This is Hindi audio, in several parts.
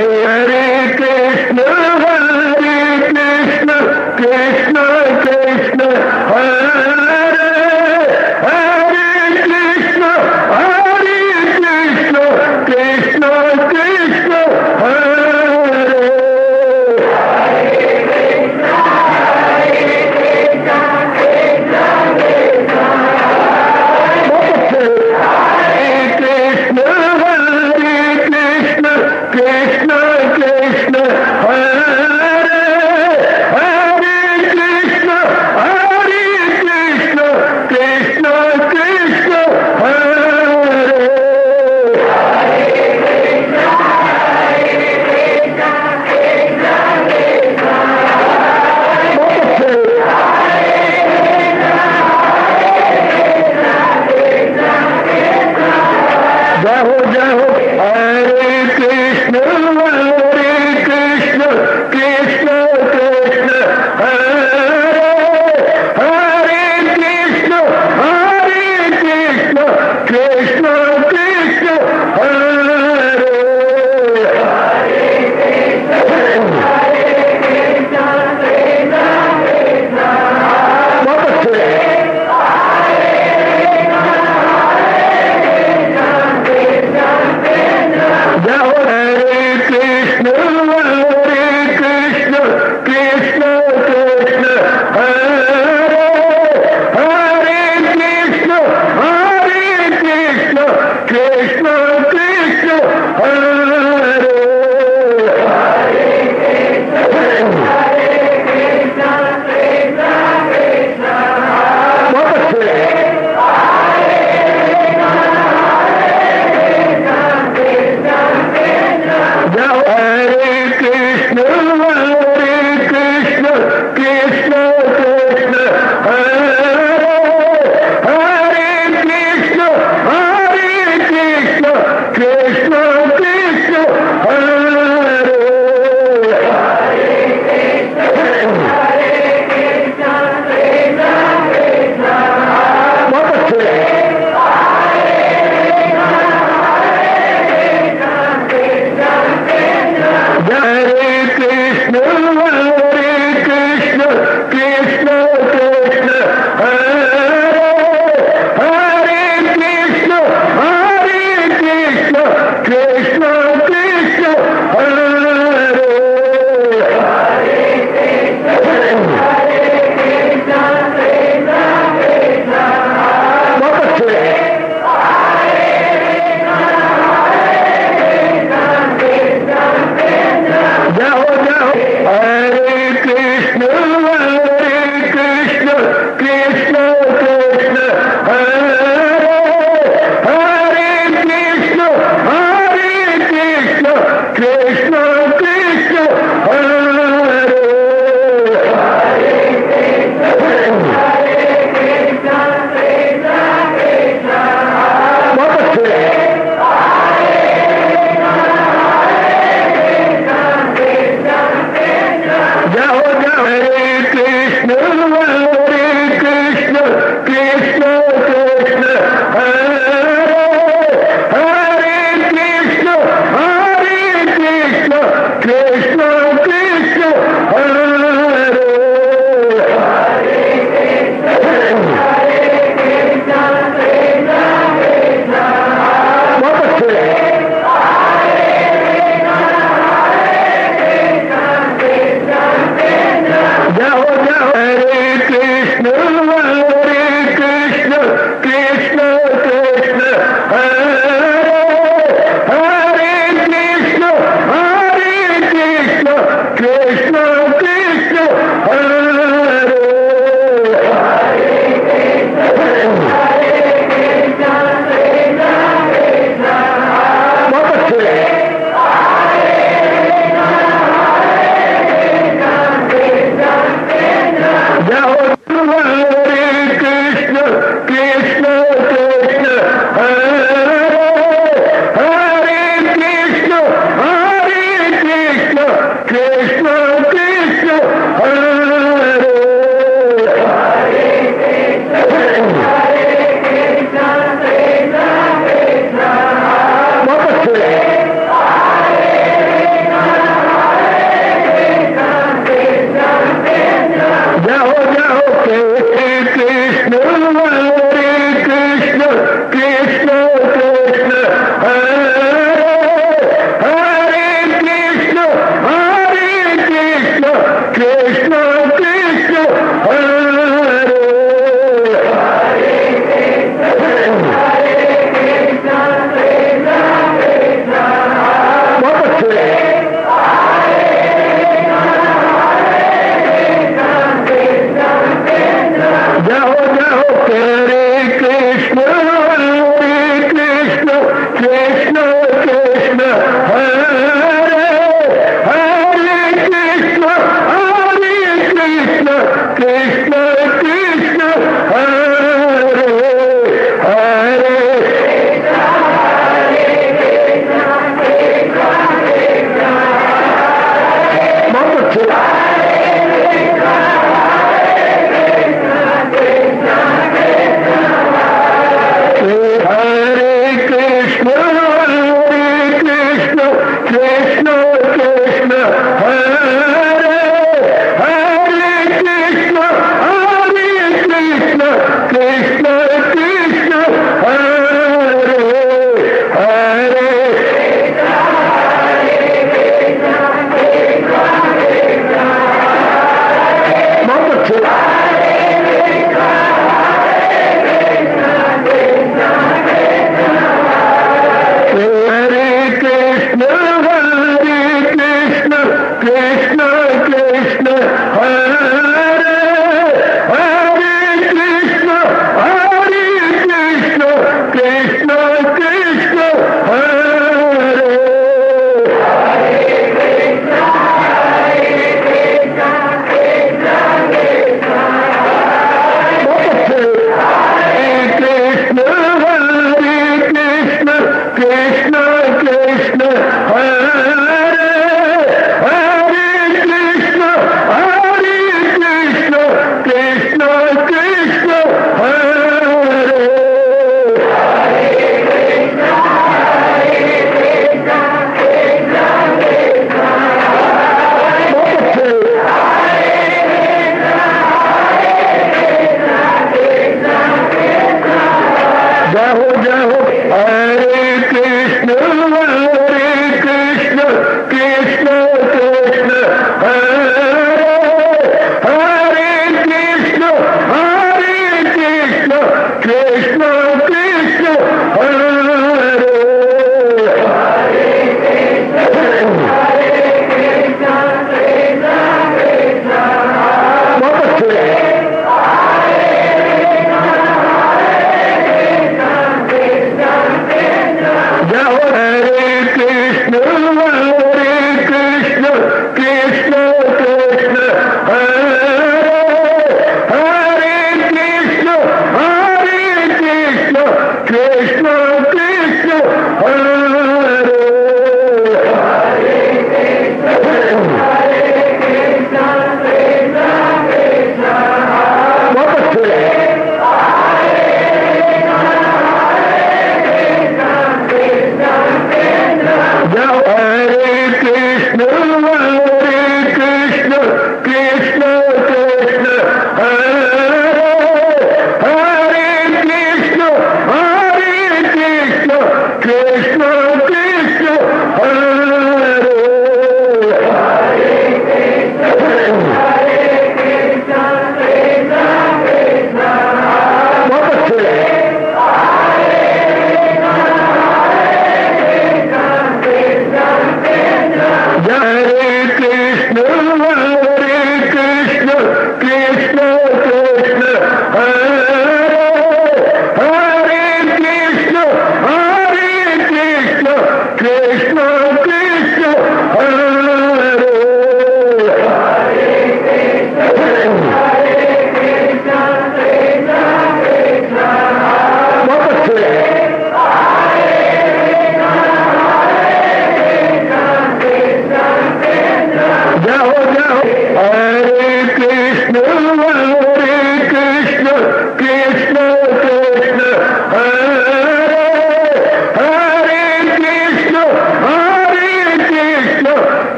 हरे कृष्ण कृष्ण कृष्ण हरे हरे कृष्ण कृष्ण कृष्ण हरे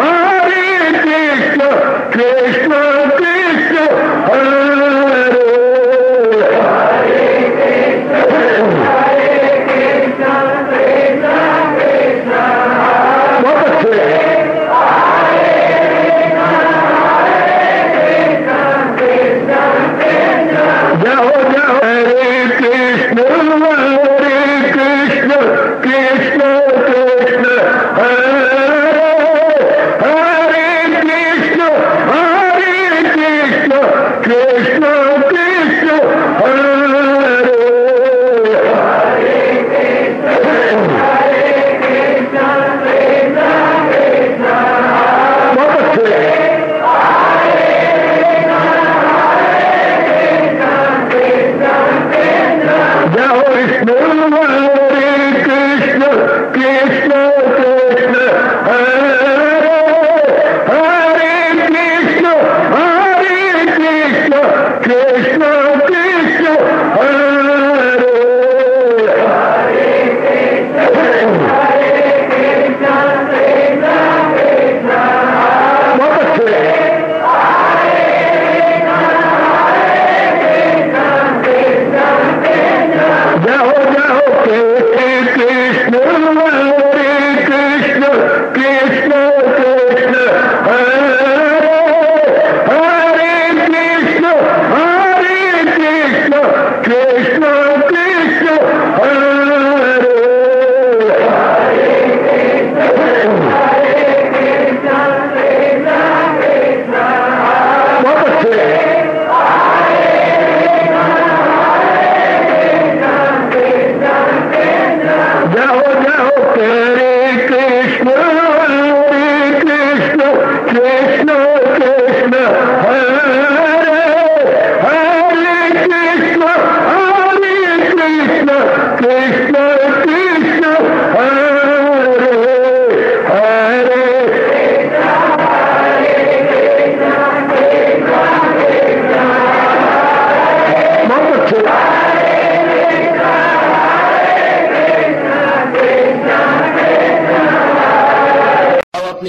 Hare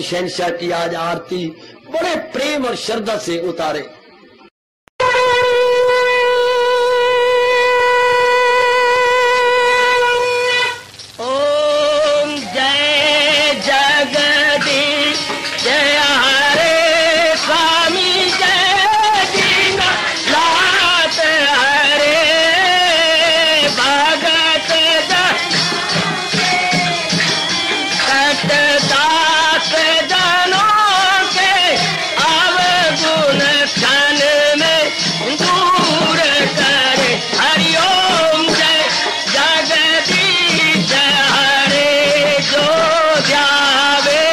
शहंशाह की आज आरती बड़े प्रेम और श्रद्धा से उतारे। ओम जय जगदीश जय हरे स्वामी जय दीना लात हरे भगत दास जनों के अवगुण क्षण में दूर करे। हरिओम जय जगदीश हरे जो ध्यावे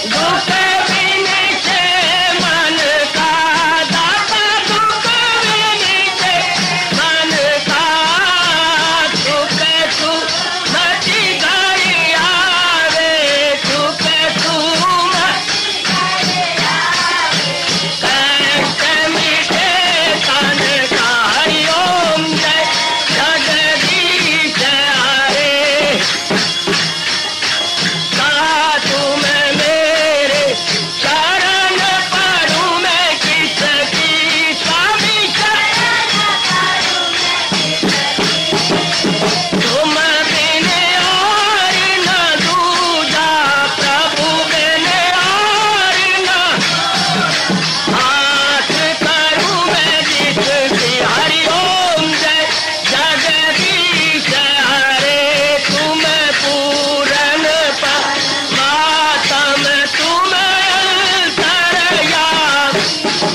दुख विनिचे मन का दाता दुख विनिचे मन का सुख तू मची घड़ी आवे सुख तू कष्ट मिटे तन का। हरिओम जय जगदीश हरे कहा तुम मेरे शरण पड़ूं मैं किसकी स्वामी तुम बिन और न दूजा प्रभु बिन और न हाथ करूं मैं जिसकी। हरिओम जय जगदीश हरे तुम पूरन परमात्म तुम अंतर्यामी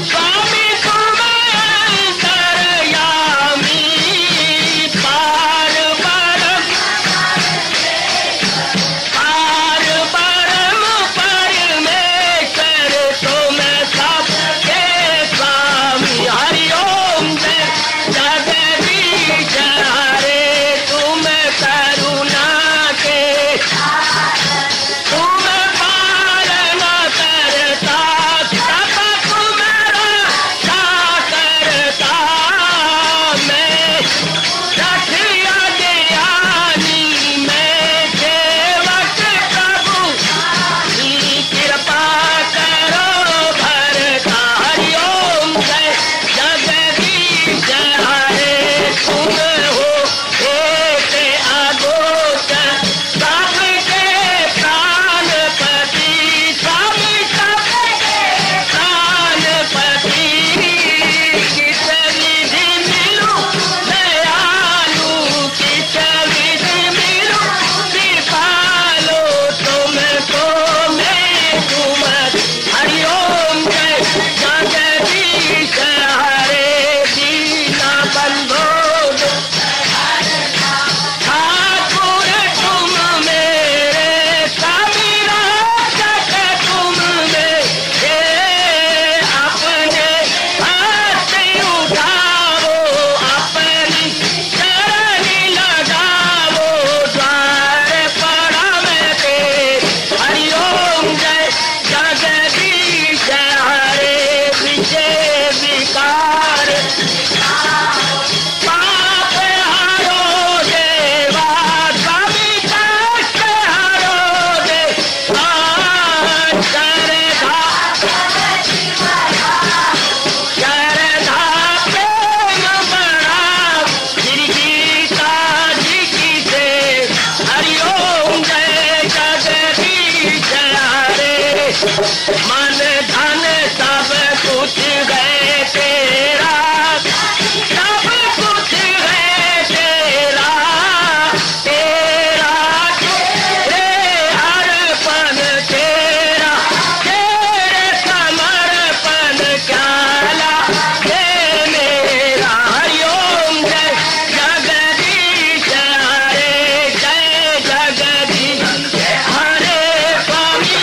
स्वामी तुम अंतर्यामी पार परम परमेश्वर तुम सबके स्वामी। हरिओम जय जगदीश हरे तुम करुणा के तुम पालन करता सब तुम रक्षा करता। मैं रखिया ज्ञानी मैं सेवक प्रभु की कृपा करो भरता। हरिओम जय जगदीश हरे तुम हो एक अगोचर सबके प्राणपति स्वामी सबके प्राणपति। किस विधि मिलूं दयालु किस विधि मिलूं कृपालु तुमको मैं तुम। हरिओम जय जगदीश हरे दीना बंधो ठाकुर तुम मेरे स्वामी रक्षक तुम मेरे अपने हाथ उठाओ अपनी चरणी लगाओ द्वार पड़ा मैं तेरे। हरिओम जय जगदीश हरे विजय विकार पाप हरो देवा स्वामी कष्ट हरो देवा श्रद्धा प्रेम बढ़ाओ श्री गीता जी की से। हरिओम जय जगदीश हरे मन धन सब कुछ है तेरा सब कुछ है तेरा तेरा तेरे अर्पण तेरा तेरे समर्पण क्या दे मेरा। हरिओम जय जगदीश हरे जय जगदीश हरे स्वामी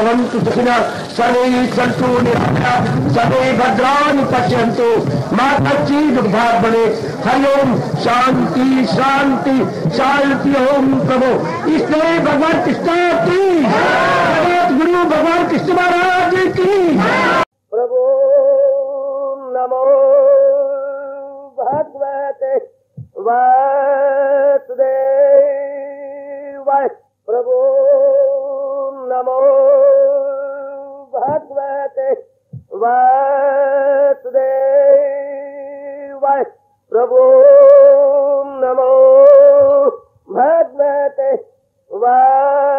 भवन्तु सुखिनः सर्वे सन्तु निरामयाः सर्वे भद्राणि पश्यन्तु मा कश्चित् दुःखात् भवेत्। हरि ओम शांति शांति शांति। ओम प्रभु इसलिए भगवान कृष्ण की जगत गुरु भगवान कृष्ण महाराज की। प्रभु नमो भगवते वासुदेवाय। प्रभु नमो भगवते वासुदेवाय। प्रभु नमो भगवते वासुदेवाय।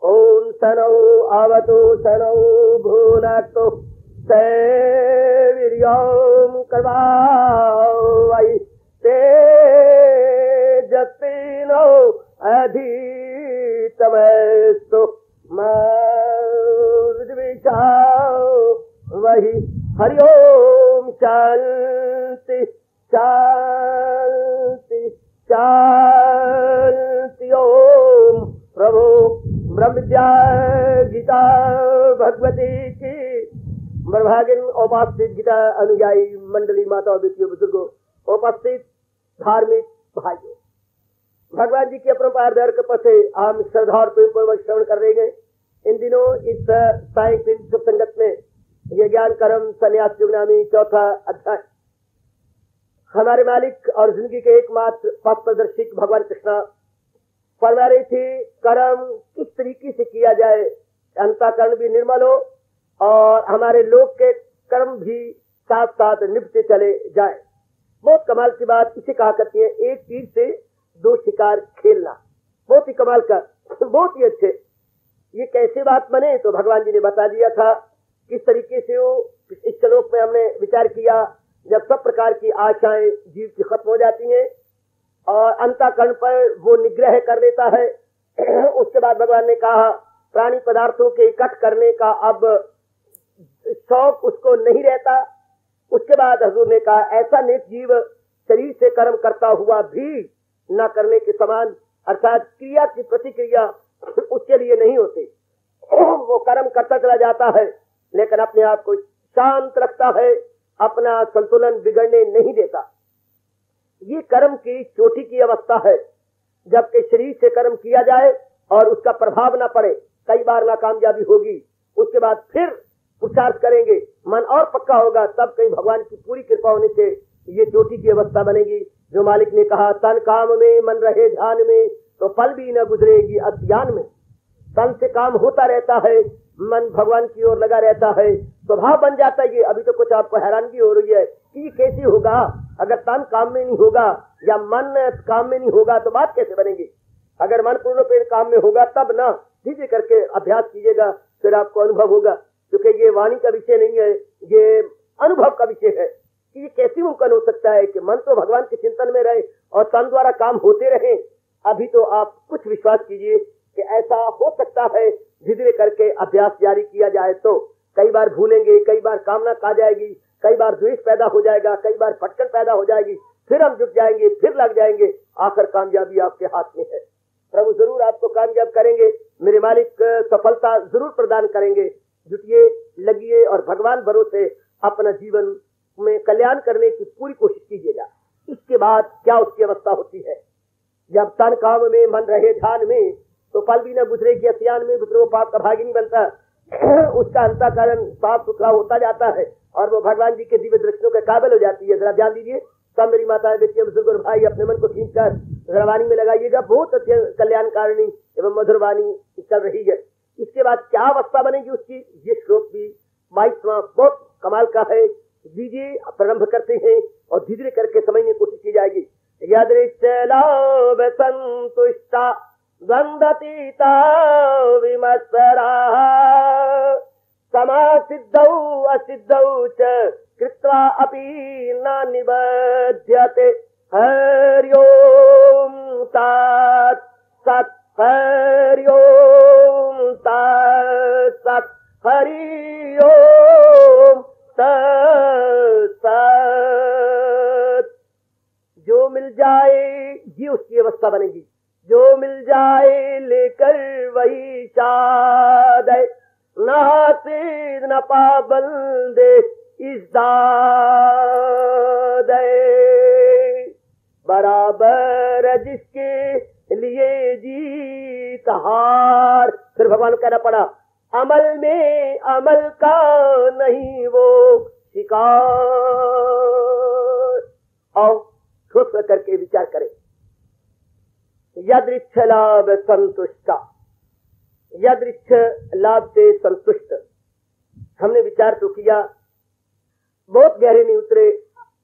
ओम सनौ आवतु सनौ भुनक्तु सैवीर्यं कर्वावै तेजस्विनो अधितमस्तु मा विद्विषावहि। हरि ओम शांति शांति शांति। ओम प्रभु ब्रह्म विद्या गीता भगवती की मर्भागिन उपस्थित गीता अनुयायी मंडली माता बेटियों बुजुर्गों उपस्थित धार्मिक भाइयों, भगवान जी के अपरंपार दर कृपा से हम श्रद्धा और प्रेम पूर्वक श्रवण कर रहे हैं। इन दिनों इस सायंकालीन शुभ संगत में ये ज्ञान कर्म संन्यास युग नामी चौथा अध्याय हमारे मालिक और जिंदगी के एकमात्र पथ प्रदर्शक भगवान कृष्ण फरमा रही थी कर्म किस तरीके से किया जाए अंतःकरण भी निर्मल हो और हमारे लोग के कर्म भी साथ साथ निभते चले जाए। बहुत कमाल की बात इसे कहा करती है, एक तीर से दो शिकार खेलना। बहुत ही कमाल का, बहुत ही अच्छे। ये कैसे बात बने तो भगवान जी ने बता दिया था किस तरीके से वो इस श्लोक में हमने विचार किया। जब सब प्रकार की आशाएं जीव की खत्म हो जाती हैं और अंतःकरण पर वो निग्रह कर लेता है, उसके बाद भगवान ने कहा प्राणी पदार्थों के इकट्ठ करने का अब शौक उसको नहीं रहता। उसके बाद हजूर ने कहा ऐसा नेक जीव शरीर से कर्म करता हुआ भी न करने के समान, अर्थात क्रिया की प्रतिक्रिया उसके लिए नहीं होती। वो कर्म करता चला जाता है लेकिन अपने आप को शांत रखता है, अपना संतुलन बिगड़ने नहीं देता। ये कर्म की चोटी की अवस्था है, जबकि शरीर से कर्म किया जाए और उसका प्रभाव न पड़े, कई बार नाकामयाबी होगी, उसके बाद फिर पुरुषार्थ करेंगे, मन और पक्का होगा, तब कहीं भगवान की पूरी कृपा होने से ये चोटी की अवस्था बनेगी। जो मालिक ने कहा तन काम में मन रहे ध्यान में तो पल भी न गुजरेगी अज्ञान में। तन से काम होता रहता है, मन भगवान की ओर लगा रहता है, स्वभाव बन जाता है। ये अभी तो कुछ आपको हैरानगी हो रही है कि ये कैसे होगा, अगर तन काम में नहीं होगा या मन काम में नहीं होगा तो बात कैसे बनेगी। अगर मन पूर्ण रूप काम में होगा तब ना, धीरे करके अभ्यास कीजिएगा, फिर आपको अनुभव होगा। क्योंकि ये वाणी का विषय नहीं है, ये अनुभव का विषय है कि ये कैसे मुमकिन हो सकता है कि मन तो भगवान के चिंतन में रहे और तन द्वारा काम होते रहे। अभी तो आप कुछ विश्वास कीजिए कि ऐसा हो सकता है। धीरे करके अभ्यास जारी किया जाए तो कई बार भूलेंगे, कई बार कामना खा जाएगी, कई बार द्वेष पैदा हो जाएगा, कई बार भटकन पैदा हो जाएगी, फिर हम जुट जाएंगे, फिर लग जाएंगे, आखिर कामयाबी आपके हाथ में है। प्रभु जरूर आपको कामयाब करेंगे, मेरे मालिक सफलता जरूर प्रदान करेंगे। जुटिए, लगिए और भगवान भरोसे अपना जीवन में कल्याण करने की पूरी कोशिश कीजिएगा। इसके बाद क्या उसकी अवस्था होती है, जब तन काम में मन रहे ध्यान में तो पल भी न गुजरेगी असियान में, दूसरे वो पाप का भागी नहीं बनता। उसका अंतःकरण साफ सुथरा होता जाता है और वो भगवान जी के दिव्य दृष्टियों के काबिल हो जाती है। जरा ध्यान दीजिए, सब मेरी माताएं बेटियां बुजुर्ग और भाई अपने मन को खींचकर जरा वाणी में लगाइएगा। बहुत कल्याणकारिणी एवं मधुर वाणी चल रही है। इसके बाद क्या अवस्था बनेगी उसकी, ये श्लोक भी 22वां बहुत कमाल का है। दीजिए प्रारंभ करते हैं और धीरे करके समझने की कोशिश की जाएगी। यदृच्छलाभ संतुष्टा द्वंद्वतीता विमत्सरा समासिद्धौ असिद्धौ च कृत्वा अपि न निबध्यते। हरि ओम तत् सत्, हरि ओम तत् सत्, हरि ओम तत् सत्। जो मिल जाए ये उसकी अवस्था बनेगी। जो मिल जाए लेकर वही शाद है, न हासिल न पाबंदे इस दाद है। बराबर जिसके लिए जीत हार, फिर भगवान को कहना पड़ा अमल में अमल का नहीं वो शिकार। और सोच करके विचार करें, यदृच्छ लाभ संतुष्टा, यदृच्छ लाभ से संतुष्ट। हमने विचार तो किया, बहुत गहरे नहीं उतरे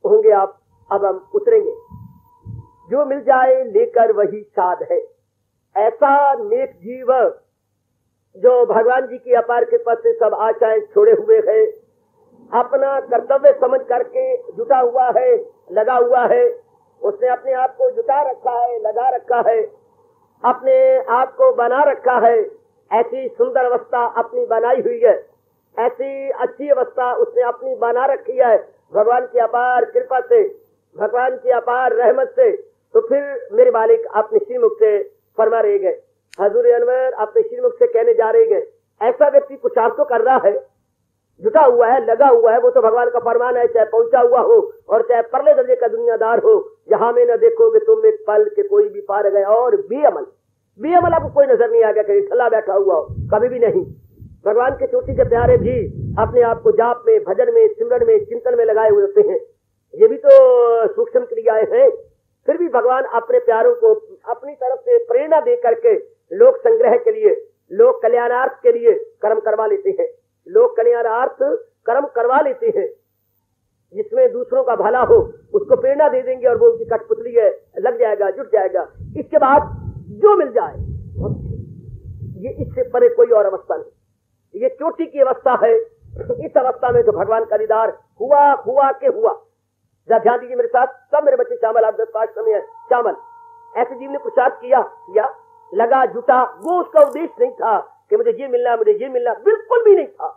होंगे आप, अब हम उतरेंगे। जो मिल जाए लेकर वही साध है। ऐसा नेक जीव जो भगवान जी की अपार कृपा से सब आशाएं छोड़े हुए है, अपना कर्तव्य समझ करके जुटा हुआ है, लगा हुआ है। उसने अपने आप को जुटा रखा है, लगा रखा है, अपने आप को बना रखा है। ऐसी सुंदर अवस्था अपनी बनाई हुई है, ऐसी अच्छी अवस्था उसने अपनी बना रखी है भगवान की अपार कृपा से, भगवान की अपार रहमत से। तो फिर मेरे मालिक अपने श्रीमुख से फरमा रहे गए, हजूर अनवर अपने श्रीमुख से कहने जा रहे गए, ऐसा व्यक्ति पुरुषार्थ तो कर रहा है, जुटा हुआ है, लगा हुआ है, वो तो भगवान का फरमान है, चाहे पहुंचा हुआ हो और चाहे परले दर्जे का दुनियादार हो। जहां में न देखोगे तुम एक पल के कोई भी पार गए, और बेअमल आपको कोई नजर नहीं आ गया, कहीं ठल्ला बैठा हुआ हो, कभी भी नहीं। भगवान के चोटी के प्यारे भी अपने आप को जाप में, भजन में, सिमरन में, चिंतन में लगाए हुए होते हैं। ये भी तो सूक्ष्म क्रियाएं हैं। फिर भी भगवान अपने प्यारों को अपनी तरफ से प्रेरणा दे करके लोक संग्रह के लिए, लोक कल्याणार्थ के लिए कर्म करवा लेते हैं। लोक कल्याणार्थ कर्म करवा लेते हैं, जिसमें दूसरों का भला हो उसको प्रेरणा दे देंगे और वो उनकी कठपुतली है, लग जाएगा, जुट जाएगा। इसके बाद जो मिल जाए, ये इससे परे कोई और अवस्था नहीं। ये चोटी की अवस्था है। इस अवस्था में तो भगवान का दीदार हुआ के हुआ। ध्यान दीजिए मेरे साथ, सब मेरे बच्चे चावल, आप 10-5 समय है चावल। ऐसे जीव ने पुरुषार्थ किया, लगा, जुटा। वो उसका उद्देश्य नहीं था कि मुझे ये मिलना, मुझे ये मिलना, बिल्कुल भी नहीं था।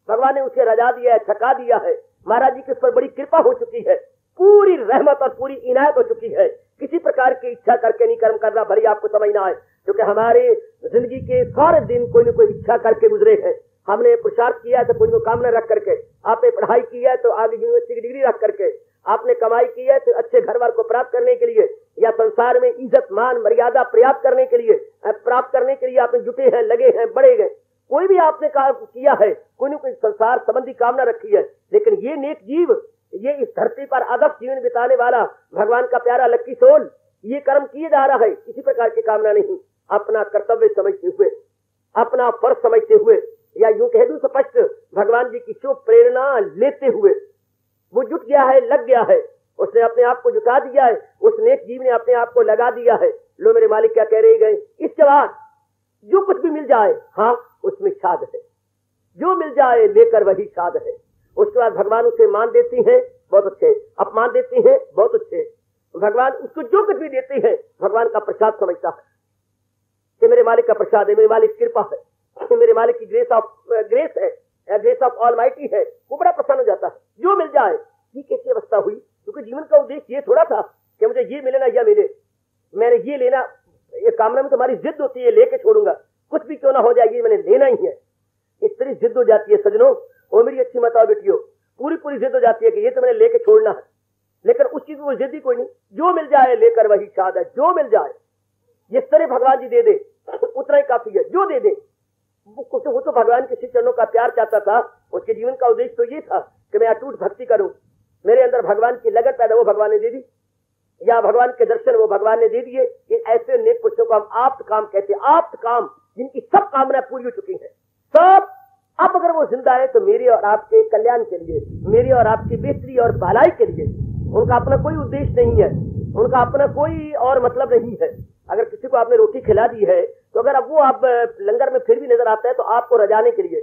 भगवान ने उसे रजा दिया है, थका दिया है। महाराज जी के उस पर बड़ी कृपा हो चुकी है, पूरी रहमत और पूरी इनायत हो चुकी है। किसी प्रकार की इच्छा करके नहीं कर्म करना, भले आपको समझना है, क्योंकि हमारे जिंदगी के सारे दिन कोई न कोई इच्छा करके गुजरे हैं। हमने पुरुषार्थ किया है तो कोई कामना रख करके, आपने पढ़ाई की है तो आगे यूनिवर्सिटी की डिग्री रख करके, आपने कमाई की है तो अच्छे घर वार को प्राप्त करने के लिए, या संसार में इज्जत मान मर्यादा प्राप्त करने के लिए आपने जुटे हैं, लगे हैं, बढ़े गए। कोई भी आपने किया है, कोई न कोई संसार संबंधी कामना रखी है। लेकिन ये नेक जीव, ये इस धरती पर आदर्श जीवन बिताने वाला भगवान का प्यारा लक्की सोल, ये कर्म किए जा रहा है, किसी प्रकार की कामना नहीं। अपना कर्तव्य समझते हुए, अपना फर्ज समझते हुए, या यूं कह दूं स्पष्ट, भगवान जी की शुभ प्रेरणा लेते हुए वो जुट गया है, लग गया है। उसने अपने आप को जुटा दिया है, उस नेक जीव ने अपने आप को लगा दिया है। लो मेरे मालिक क्या कह रहे गए, इसके बाद जो कुछ भी मिल जाए, हाँ उसमें साध है। जो मिल जाए लेकर वही साध है। उसके बाद भगवान उसे मान देते हैं, बहुत अच्छे, अपमान देते हैं, बहुत अच्छे। भगवान उसको जो कुछ भी देते हैं भगवान का प्रसाद समझता है कि मेरे मालिक का प्रसाद है, मेरे मालिक की कृपा है, मेरे मालिक की ग्रेस है, ग्रेस ऑफ ऑलमाइटी है। वो बड़ा प्रसन्न हो जाता है। जो मिल जाए। ये कैसी अवस्था हुई, क्योंकि जीवन का उद्देश्य ये थोड़ा था कि मुझे ये मिले ना या मिले, मैंने ये लेना। ये कामना में तुम्हारी जिद होती है, लेके छोड़ूंगा, कुछ भी क्यों ना हो जाए, ये मैंने लेना ही है। इस तरह जिद हो जाती है सजनों, वो मेरी अच्छी माताओं बेटियों, पूरी जिद हो जाती है कि ये तो मैंने लेके छोड़ना है। लेकिन उस चीज में जिद ही कोई नहीं। जो मिल जाए लेकर वही साध है। जो मिल जाए, जिस तरह भगवान जी दे दे उतना ही काफी है। जो दे दे, वो तो भगवान के श्री चरणों का प्यार चाहता था। उसके जीवन का उद्देश्य तो ये था कि मैं अटूट भक्ति करूं, मेरे अंदर भगवान की लगन पैदा, वो भगवान ने दे दी, या भगवान के दर्शन वो भगवान ने दे दिए। ऐसे नेक पुरुषों को हम आप्त काम कहते हैं। आप्त काम, जिनकी सब कामनाएं पूरी हो चुकी हैं, सब। अब अगर वो जिंदा है तो मेरे और आपके कल्याण के लिए, मेरी और आपकी बेहतरी और भलाई के लिए। उनका अपना कोई उद्देश्य नहीं है, उनका अपना कोई और मतलब नहीं है। अगर किसी को आपने रोटी खिला दी है तो अगर अब वो आप लंगर में फिर भी नजर आता है तो आपको रजाने के लिए,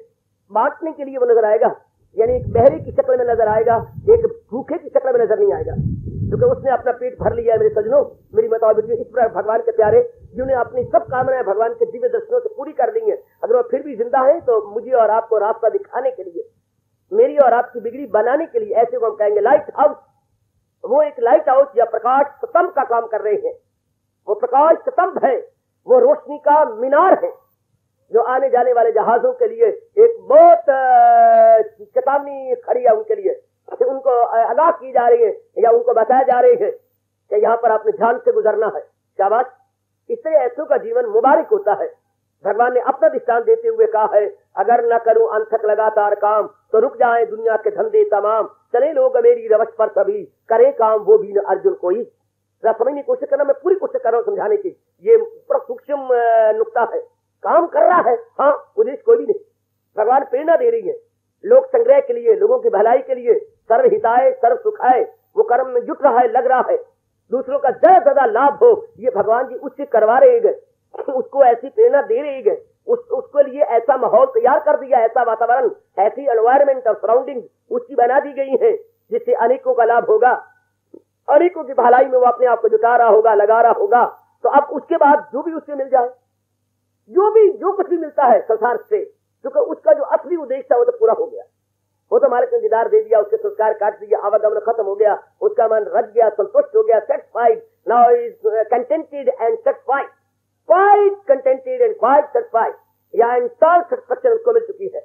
बांटने के लिए वो नजर आएगा। यानी एक बहरे की शक्ल में नजर आएगा, एक भूखे की शक्ल में नजर नहीं आएगा, क्योंकि उसने अपना पेट भर लिया है। मेरे सजनों, मेरी माताओं बेटियों, इस प्रकार भगवान के प्यारे जिन्होंने अपनी सब कामनाएं भगवान के दिव्य दर्शनों से पूरी कर दी है, अगर वो फिर भी जिंदा है तो मुझे और आपको रास्ता दिखाने के लिए, मेरी और आपकी बिगड़ी बनाने के लिए, ऐसे को हम कहेंगे लाइट हाउस। वो एक लाइट हाउस या प्रकाश स्तंभ का काम कर रहे हैं। वो प्रकाश स्तंभ है, वो रोशनी का मीनार है, जो आने जाने वाले जहाजों के लिए एक बहुत चेतावनी खड़ी है उनके लिए, उनको आगाह की जा रही है या उनको बताया जा रही है कि यहाँ पर आपने ध्यान से गुजरना है। शाबाश, इससे ऐसों का जीवन मुबारक होता है। भगवान ने अपना दृष्टांत देते हुए कहा है, अगर न करूं अनथक लगातार काम तो रुक जाए दुनिया के धंधे तमाम, चले लोग मेरी रवश पर सभी, करे काम वो भी न अर्जुन कोई। जरा समझने की कोशिश करना, मैं पूरी कोशिश कर रहा हूँ समझाने की, ये बड़ा सूक्ष्म नुक्ता है। काम कर रहा है, हाँ, उद्देश्य कोई भी नहीं। भगवान प्रेरणा दे रही है, लोक संग्रह के लिए, लोगों की भलाई के लिए, सर्व हिताय सर्व सुखाय, वो कर्म में जुट रहा है, लग रहा है, दूसरों का ज्यादा ज्यादा लाभ हो, ये भगवान जी उससे करवा रहे गए, उसको ऐसी प्रेरणा दे रहे गए, उसके लिए ऐसा माहौल तैयार कर दिया, ऐसा वातावरण, ऐसी एनवायरमेंट और सराउंडिंग उसकी बना दी गई है जिससे अनेकों का लाभ होगा, अनेकों की भलाई में वो अपने आप को जुटा रहा होगा, लगा रहा होगा। तो अब उसके बाद जो भी उससे मिल जाए, जो कुछ भी मिलता है संसार से, क्योंकि उसका जो असली उद्देश्य था वो तो पूरा हो गया, वो तो मालिक ने दीदार दे दिया, उसके संस्कार काट दिया, आवागमन खत्म हो गया, उसका मन रच गया, संतुष्ट हो गया, satisfied, now is contented and satisfied, quite contented and quite satisfied, या इंस्टॉल सेटिस्फैक्शन उसको मिल चुकी है,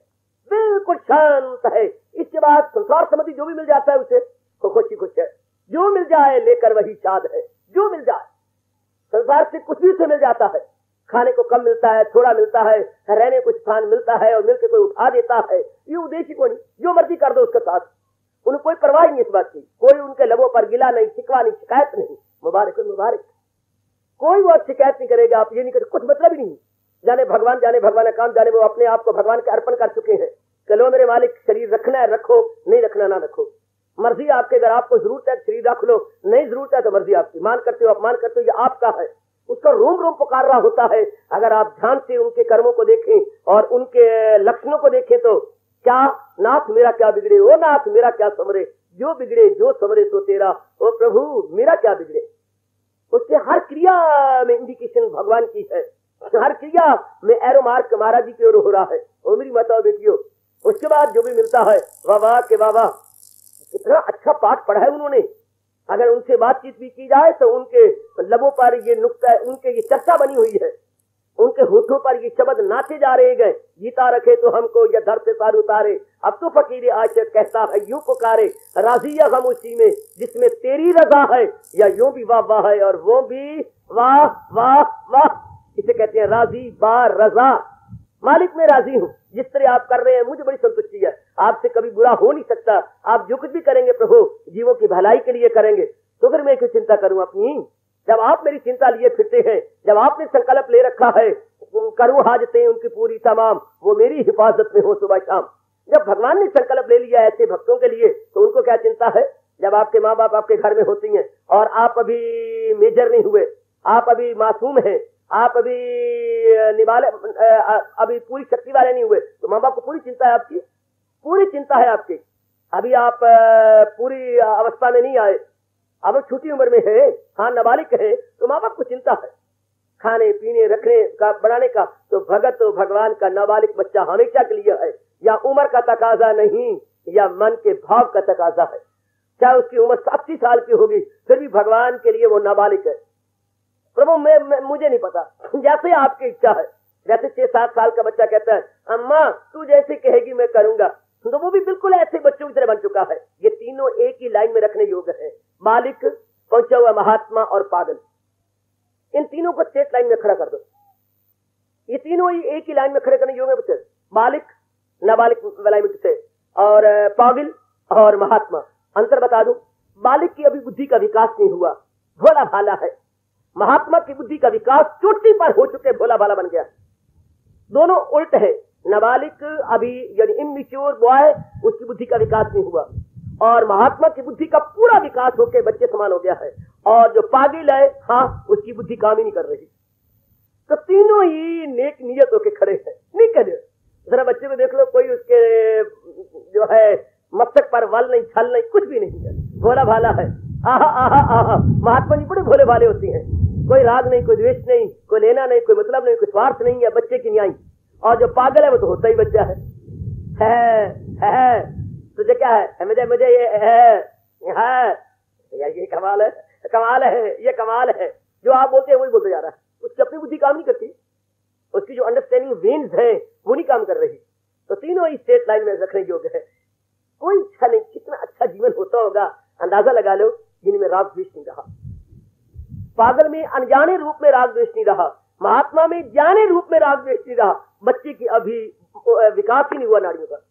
बिल्कुल शांत है। इसके बाद संसार संबंधी जो भी मिल जाता है उसे तो खुशी खुश है, जो मिल जाए लेकर वही शाद है, जो मिल जाए संसार से कुछ भी उसे मिल जाता है, खाने को कम मिलता है, थोड़ा मिलता है, रहने को स्थान मिलता है और मिलकर कोई उठा देता है, ये उद्देश्य को नहीं, जो मर्जी कर दो उसके साथ, उन्हें कोई परवाह नहीं इस बात की, कोई उनके लबों पर गिला नहीं, शिकवा नहीं, शिकायत नहीं, मुबारक मुबारक, कोई वो शिकायत नहीं करेगा, आप ये नहीं करें, कुछ मतलब ही नहीं। जाने भगवान का काम, जाने वो अपने आप को भगवान के अर्पण कर चुके हैं, चलो मेरे मालिक शरीर रखना है रखो, नहीं रखना ना रखो, मर्जी आपके, अगर आपको जरूरत है शरीर रख लो, नहीं जरूरत है तो मर्जी आपकी, मान करते हो अपमान करते हो ये आपका है, उसका रोम रोम पुकार रहा होता है। अगर आप ध्यान से उनके कर्मों को देखें और उनके लक्षणों को देखें तो क्या नाथ मेरा क्या बिगड़े, ओ नाथ मेरा क्या समरे, जो बिगड़े जो समरे तो तेरा, ओ प्रभु मेरा क्या बिगड़े। उससे हर क्रिया में इंडिकेशन भगवान की है, हर क्रिया में एरो मार्क महाराज जी की ओर हो रहा है। ओ मेरी माता बेटियों, उसके बाद जो भी मिलता है वाह के वाह, कितना अच्छा पाठ पढ़ा है उन्होंने। अगर उनसे बातचीत भी की जाए तो उनके लबों पर ये नुक्ता, उनके ये चर्चा बनी हुई है, उनके होठों पर ये शब्द नाचे जा रहे गए, जीता रखे तो हमको या दर से पार उतारे, अब तो फकीर आशिक कहता है यूं पुकारे, राजी या हम उसी में जिसमें तेरी रजा है, या यूं भी वाह वाह है और वो भी वाह वाह वाह, इसे कहते हैं राजी बा रजा। मालिक मैं राजी हूँ, जिस तरह आप कर रहे हैं मुझे बड़ी संतुष्टि है, आपसे कभी बुरा हो नहीं सकता, आप जो कुछ भी करेंगे प्रभु जीवों की भलाई के लिए करेंगे, तो फिर मैं क्यों चिंता करूं अपनी। जब आप मेरी चिंता लिए फिरते हैं, जब आपने संकल्प ले रखा है करूं हाजतें उनकी पूरी तमाम, वो मेरी हिफाजत में हो सुबह शाम। जब भगवान ने संकल्प ले लिया ऐसे भक्तों के लिए तो उनको क्या चिंता है। जब आपके माँ बाप आपके घर में होती हैं और आप अभी मेजर नहीं हुए, आप अभी मासूम हैं, आप अभी निभाले, अभी पूरी शक्ति वाले नहीं हुए, तो माँ बाप को पूरी चिंता है आपकी, पूरी चिंता है आपकी। अभी आप पूरी अवस्था में नहीं आए, अब छोटी उम्र में है, हाँ नाबालिग है, तो माँ बाप को चिंता है खाने पीने रखने का बनाने का। तो भगत तो भगवान का नाबालिग बच्चा हमेशा के लिए है, या उम्र का तकाजा नहीं या मन के भाव का तकाजा है। चाहे उसकी उम्र 80 साल की होगी फिर भी भगवान के लिए वो नाबालिग है। प्रभु मुझे नहीं पता, जैसे आपकी इच्छा है। जैसे 6-7 साल का बच्चा कहता है अम्मा तू जैसे कहेगी मैं करूंगा, तो वो भी बिल्कुल ऐसे बच्चों की तरह बन चुका है। ये तीनों एक ही लाइन में रखने योग्य है, मालिक, पहुंचा हुआ महात्मा और पागल। इन तीनों को स्ट्रेट लाइन में खड़ा कर दो, ये तीनों ही एक ही लाइन में खड़े करने योग्य बच्चे, मालिक नाबालिग लाइन से, और पागल और महात्मा। अंतर बता दूं, बालिक की अभी बुद्धि का विकास नहीं हुआ, भोला भाला है। महात्मा की बुद्धि का विकास चोटी पर हो चुके, भोला भाला बन गया। दोनों उल्ट है, नाबालिग अभी यानी इमैच्योर बॉय, उसकी बुद्धि का विकास नहीं हुआ, और महात्मा की बुद्धि का पूरा विकास होकर बच्चे समान हो गया है। और जो पागल है, हाँ, उसकी बुद्धि काम ही नहीं कर रही। तो तीनों ही नेक नियत होके खड़े हैं, नहीं करे। जरा बच्चे को देख लो, कोई उसके जो है मस्तक पर वल नहीं, छल नहीं, कुछ भी नहीं है, भोला भाला है। आहा आहा आहा, महात्मा जी बड़े भोले भाले होती हैं, कोई राग नहीं, कोई द्वेष नहीं, कोई लेना नहीं, कोई मतलब नहीं, कोई स्वार्थ नहीं है, बच्चे की न्याय। और जो पागल है वो तो होता ही बच्चा है। तुझे क्या है, मुझे ये है यार, ये कमाल है, कमाल है, ये कमाल है। जो आप बोलते हैं वही बोलते जा रहा है, उसकी अपनी बुद्धि काम नहीं करती, उसकी जो अंडरस्टैंडिंग वेन्स है वो नहीं काम कर रही। तो तीनों ही स्टेट लाइन में रखने योग्य है। कोई इच्छा नहीं, कितना अच्छा जीवन होता होगा, अंदाजा लगा लो जिनमें राग द्वेष नहीं रहा। पागल में अनजाने रूप में राग द्वेष नहीं रहा, महात्मा में जाने रूप में राग द्वेष नहीं रहा। बच्चे की अभी विकास ही नहीं हुआ नाड़ियों का,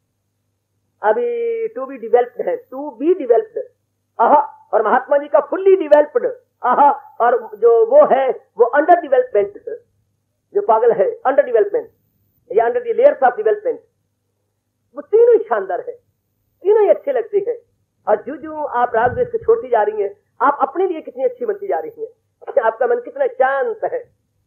अभी टू बी डिवेल्प्ड है, टू बी डिवेल्प्ड आहा, और महात्मा जी का फुल्ली डिवेल्प्ड आहा, और जो वो है वो अंडर डिवेलपमेंट, जो पागल है अंडर डिवेलपमेंट या under the layers of development. वो तीनों ही शानदार है, तीनों ही अच्छे लगते हैं। और जो जो आप राग द्वेष को छोड़ती जा रही हैं, आप अपने लिए कितनी अच्छी बनती जा रही हैं, आपका मन कितना शांत है।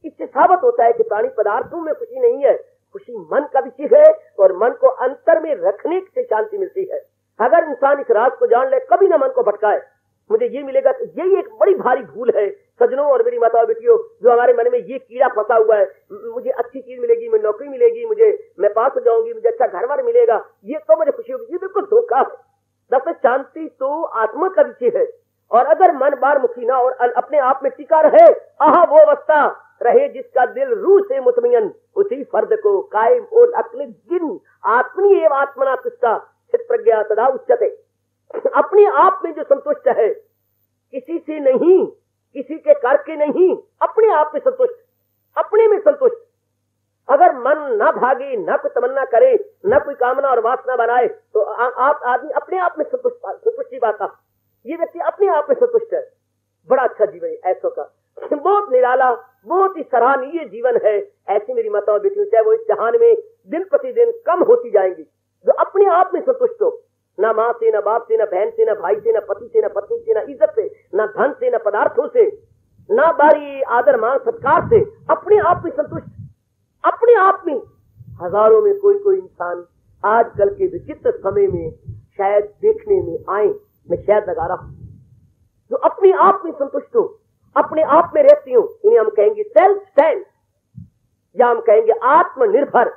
इससे साबित होता है कि प्राणी पदार्थों में खुशी नहीं है, खुशी मन का विषय है, और मन को अंतर में रखने से शांति मिलती है। अगर इंसान इस राज को जान ले, कभी ना मन को भटकाए, मुझे ये मिलेगा, तो यही एक बड़ी भारी भूल है सज्जनों और मेरी माताओं बेटियों, जो हमारे मन में ये कीड़ा फंसा हुआ है, मुझे अच्छी चीज मिलेगी, मुझे नौकरी मिलेगी, मैं पास हो जाऊंगी, मुझे अच्छा घर बार मिलेगा, ये तो मुझे खुशी होगी। ये बिल्कुल धोखा है। दरअसल शांति तो आत्मा का विषय है, और अगर मन बार मुखी ना और अपने आप में टिका रहे, आहा वो अवस्था रहे जिसका दिल रूह से मुतमयन, उसी फर्द को कायम और अक्ल जिन आत्मनी एवं आत्मना तुष्टा चित प्रज्ञा सदा उच्चते। अपने आप में जो संतुष्ट है, किसी से नहीं, किसी के करके नहीं, अपने आप में संतुष्ट, अपने में संतुष्ट। अगर मन न भागे, न कोई तमन्ना करे, न कोई कामना और वासना बनाए, तो आप आदमी अपने आप में संतुष्टि पाता। ये व्यक्ति अपने आप में संतुष्ट है। बड़ा अच्छा जीवन है ऐसों का, बहुत निराला, बहुत ही सराहनीय जीवन है। ऐसी मेरी माताओं बेटियों, चाहे वो इस जहान में दिन प्रतिदिन कम होती जाएंगी, जो अपने आप में संतुष्ट हो, ना माँ से, ना बाप से, ना बहन से, ना भाई से, ना पति से, ना पत्नी से, ना इज्जत से, ना धन से, ना पदार्थों से, ना बारी आदर मान सत्कार से, अपने आप में संतुष्ट, अपने आप में। हजारों में कोई कोई इंसान आजकल के विचित्र समय में शायद देखने में आए, मैं शायद लगा रहा हूं, जो अपने आप में संतुष्ट हो, अपने आप में रहती हूं। इन्हें हम कहेंगे सेल्फ स्टैंड, या हम कहेंगे आत्मनिर्भर।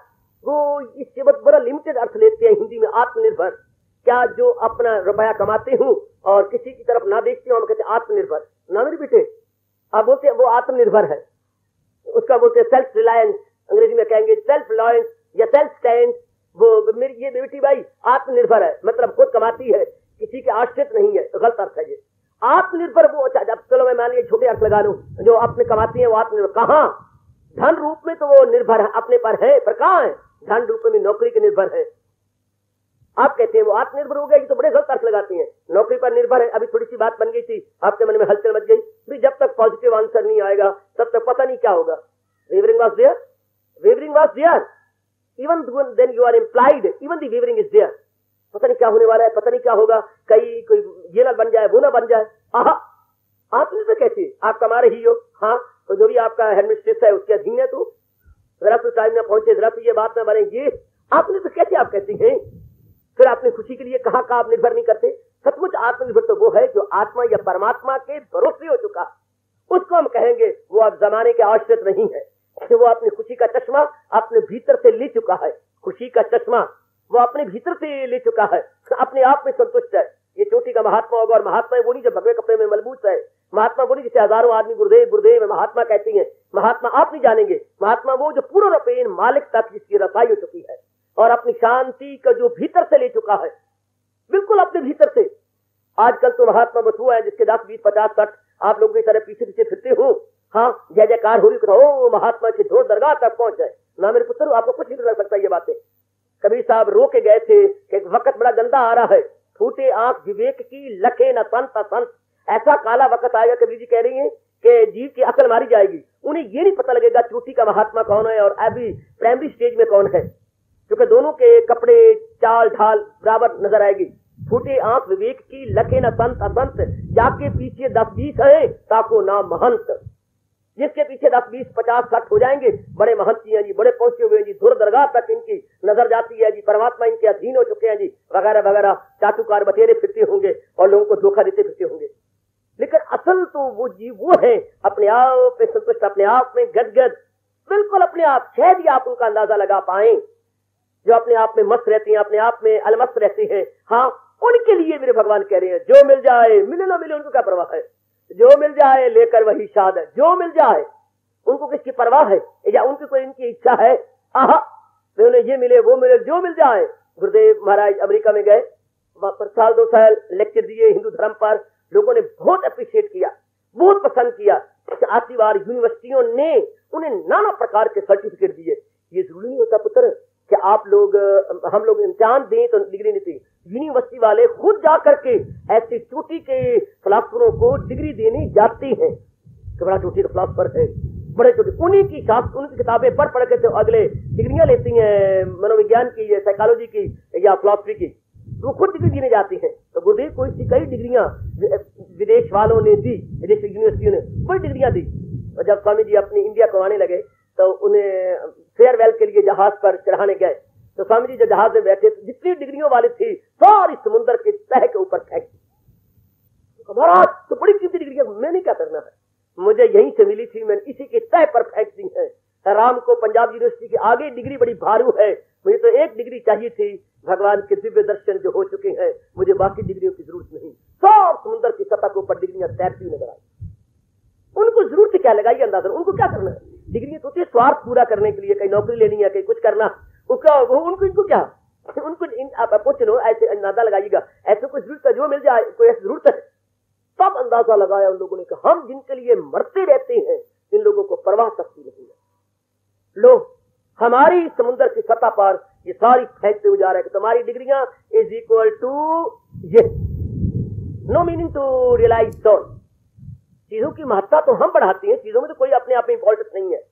वो इससे बहुत बड़ा लिमिटेड अर्थ लेते हैं हिंदी में आत्मनिर्भर। क्या जो अपना रुपया कमाते हूं और किसी की तरफ ना देखती हूं, हम कहते हैं आत्मनिर्भर। ना मेरे बेटे, आप बोलते हैं वो आत्मनिर्भर है, उसका बोलते हैं सेल्फ रिलायंस, अंग्रेजी में कहेंगे सेल्फ रिलायंस या सेल्फ स्टैंड। वो मेरी ये बेटी भाई आत्मनिर्भर है, मतलब खुद कमाती है, किसी के आश्रित नहीं है, तो गलत अर्थ है ये। आत्मनिर्भर वो, अच्छा जब चलो मैं मान लिया छोटे अर्थ लगा लूं, जो अपने कमाती है वो आत्मनिर्भर। कहां? धन रूप में तो वो निर्भर है, अपने पर है, पर कहां है? धन रूप में नौकरी के निर्भर है। आप कहते हैं वो आत्मनिर्भर हो गया, तो बड़े गलत अर्थ लगाते हैं। नौकरी पर निर्भर है। अभी थोड़ी सी बात बन गई थी, आपके मन में हलचल मच गई, भी जब तक पॉजिटिव आंसर नहीं आएगा तब तक पता नहीं क्या होगा। Wavering was there, wavering was there, even then you are implied, even the wavering is there. पता नहीं क्या होने वाला है, पता नहीं क्या होगा, कहीं कोई ये ना बन जाए, वो ना बन जाए। आहा, आत्मनिर्भर कैसे? आप कमा रही हो, हाँ, तो जो भी आपका हेडमिस्ट्रेस है उसके अधीन है, तो जरा तो टाइम ना पहुंचे, जरा तो ये बात ना बने, ये आत्मनिर्भर कैसे आप कहती हैं? फिर अपनी खुशी के लिए कहाँ का आप निर्भर नहीं करते? सचमुच आत्मनिर्भर तो वो है जो आत्मा या परमात्मा के भरोसे हो चुका, उसको हम कहेंगे वो अब जमाने के आश्रित नहीं है। वो अपनी खुशी का चश्मा अपने भीतर से ले चुका है, खुशी का चश्मा वो अपने भीतर से ले चुका है, अपने आप में संतुष्ट है। ये चोटी का महात्मा होगा, और महात्मा वो नहीं जो भगवे कपड़े में मलबूस है, महात्मा वो नहीं जिसे हजारों आदमी गुरुदेव गुरुदेव महात्मा कहती हैं। महात्मा आप नहीं जानेंगे, महात्मा वो जो पूर्ण रूपेण मालिक तक जिसकी रसाई हो चुकी है, और अपनी शांति का जो भीतर से ले चुका है, बिल्कुल अपने भीतर से। आजकल तो महात्मा बस हुआ है जिसके 10, 20, 50, 60 आप लोगों की तरह पीछे पीछे फिरते हो, हाँ जय जयकार हो रही, ओ महात्मा की धोर दरगाह तक पहुंच जाए ना। मेरे पुत्र आपको कुछ नहीं लग सकता ये बातें। कबीर साहब रो के गए थे कि वक्त बड़ा गंदा आ रहा है, फूटे आंख विवेक की, लखे न संत संत। ऐसा काला वक्त आएगा, कबीर जी कह रही है कि जीव की अकल मारी जाएगी। उन्हें ये नहीं पता लगेगा चोटी का महात्मा कौन है और अभी प्राइमरी स्टेज में कौन है, क्योंकि दोनों के कपड़े चाल ढाल बराबर नजर आएगी। फूटे आंख विवेक की, लखे न संत असंत, जाके पीछे 10-20 है ताको नाम महंत। जिसके पीछे 10, 20, 50, 60 हो जाएंगे, बड़े महंत हैं जी, बड़े पहुंचे हुए हैं जी, धुर दरगाह तक इनकी नजर जाती है जी, परमात्मा इनके अधीन हो चुके हैं जी, वगैरह वगैरह, चाटुकार बतेरे फिरते होंगे और लोगों को धोखा देते फिरते होंगे। लेकिन असल तो वो जीव वो है अपने आप में संतुष्ट, अपने आप में गदगद, बिल्कुल अपने आप। शायद ही आप उनका अंदाजा लगा पाए जो अपने आप में मस्त रहती हैं, अपने आप में अलमस्त रहते हैं। हाँ, उनके लिए मेरे भगवान कह रहे हैं जो मिल जाए, मिले ना मिले उनको क्या परवाह है। जो मिल जाए लेकर वही शाद है, जो मिल जाए। उनको किसकी परवाह है या उनकी कोई इनकी इच्छा है? आहा, तो उन्हें ये मिले वो मिले, जो मिल जाए। गुरुदेव महाराज अमेरिका में गए, वहां पर साल 2 साल लेक्चर दिए हिंदू धर्म पर। लोगों ने बहुत अप्रिशिएट किया, बहुत पसंद किया। आखिरी बार यूनिवर्सिटियों ने उन्हें नाना प्रकार के सर्टिफिकेट दिए। ये जरूरी नहीं होता पुत्र कि आप लोग हम लोग इम्तिहान दें तो डिग्री नहीं थी। यूनिवर्सिटी वाले खुद जाकर के ऐसे चोटी के फिलासफरों को डिग्री देने जाते हैं कि बड़ा चोटी का फिलासफर है, बड़े चोटी। उन्हीं की शास्त्र उनकी किताबें पढ़ के तो अगले डिग्रियां लेती हैं, मनोविज्ञान की या साइकोलॉजी की या फिलॉसफी की, वो खुद डिग्री देने जाती है। तो गुरुदेव को इसकी कई डिग्रियां विदेश वालों ने दी, विदेश यूनिवर्सिटियों ने बड़ी डिग्रियां दी। और जब स्वामी जी अपनी इंडिया को आने लगे तो उन्हें फेयरवेल के लिए जहाज पर चढ़ाने गए। तो स्वामी जी जब जहाज में बैठे तो जितनी डिग्रियों वाली थी सारी समुद्र के तह के ऊपर फेंक दी। महाराज तो बड़ी कीमती डिग्रियां, मैंने क्या करना है, मुझे यहीं से मिली थी, मैंने इसी के तह पर फेंक दी है। राम को पंजाब यूनिवर्सिटी के आगे डिग्री बड़ी भारू है, मुझे तो एक डिग्री चाहिए थी। भगवान के दिव्य दर्शन जो हो चुके हैं, मुझे बाकी डिग्रियों की जरूरत नहीं। सब समुद्र की सतह के ऊपर डिग्रियां तैरती नजर आई। उनको जरूरत क्या लगाई अंदाजा, उनको क्या करना है? डिग्री तो स्वार्थ पूरा करने के लिए, कहीं नौकरी लेनी है, कहीं कुछ करना, उनको इनको क्या, उनको आप पूछ लो, ऐसे अंदाजा लगाइएगा। ऐसे कोई जरूरत है जो मिल जाए, कोई ऐसी जरूरत है? तब अंदाजा लगाया उन लोगों ने कि हम जिनके लिए मरते रहते हैं, इन लोगों को परवाह सकती नहीं है। लो, हमारी समुद्र की सतह पर ये सारी फेंकते हुए जा रहे हैं कि तुम्हारी डिग्रियां इज इक्वल टू ये, no meaning to realise on. चीजों की महत्ता तो हम बढ़ाते हैं, चीजों में तो कोई अपने आप में इंपॉर्टेंस नहीं है,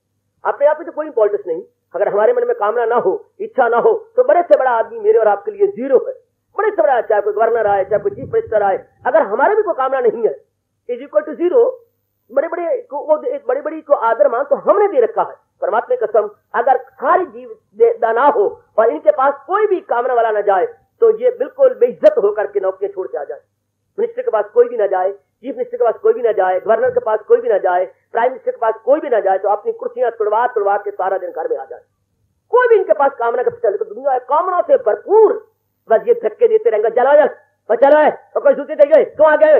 अपने आप में तो कोई इंपॉर्टेंस नहीं। अगर हमारे मन में कामना ना हो, इच्छा ना हो, तो बड़े से बड़ा आदमी मेरे और आपके लिए जीरो है। बड़े से बड़ा, चाहे कोई गवर्नर आए, चाहे कोई चीफ मिनिस्टर आए, अगर हमारे भी कोई कामना नहीं है, इज इक्वल टू जीरो। बड़े बड़ी को आदर मान तो हमने दे रखा है। परमात्मा की कसम, अगर सारी जीव ना हो और इनके पास कोई भी कामना वाला ना जाए, तो ये बिल्कुल बेइज्जत होकर के नौकरियां छोड़ के आ जाए। मिनिस्टर के पास कोई भी ना जाए, चीफ मिनिस्टर के पास कोई भी ना जाए, गवर्नर के पास कोई भी ना जाए, प्राइम मिनिस्टर के पास कोई भी ना जाए, तो अपनी कुर्सियां तुड़वा के सारा दिन घर में आ जाए। कोई भी इनके पास कामना का चले, तो दुनिया कामना से भरपूर, बस ये धक्के देते रहेंगे, चलो है तो कोई सूचते देंगे, क्यों आ गए?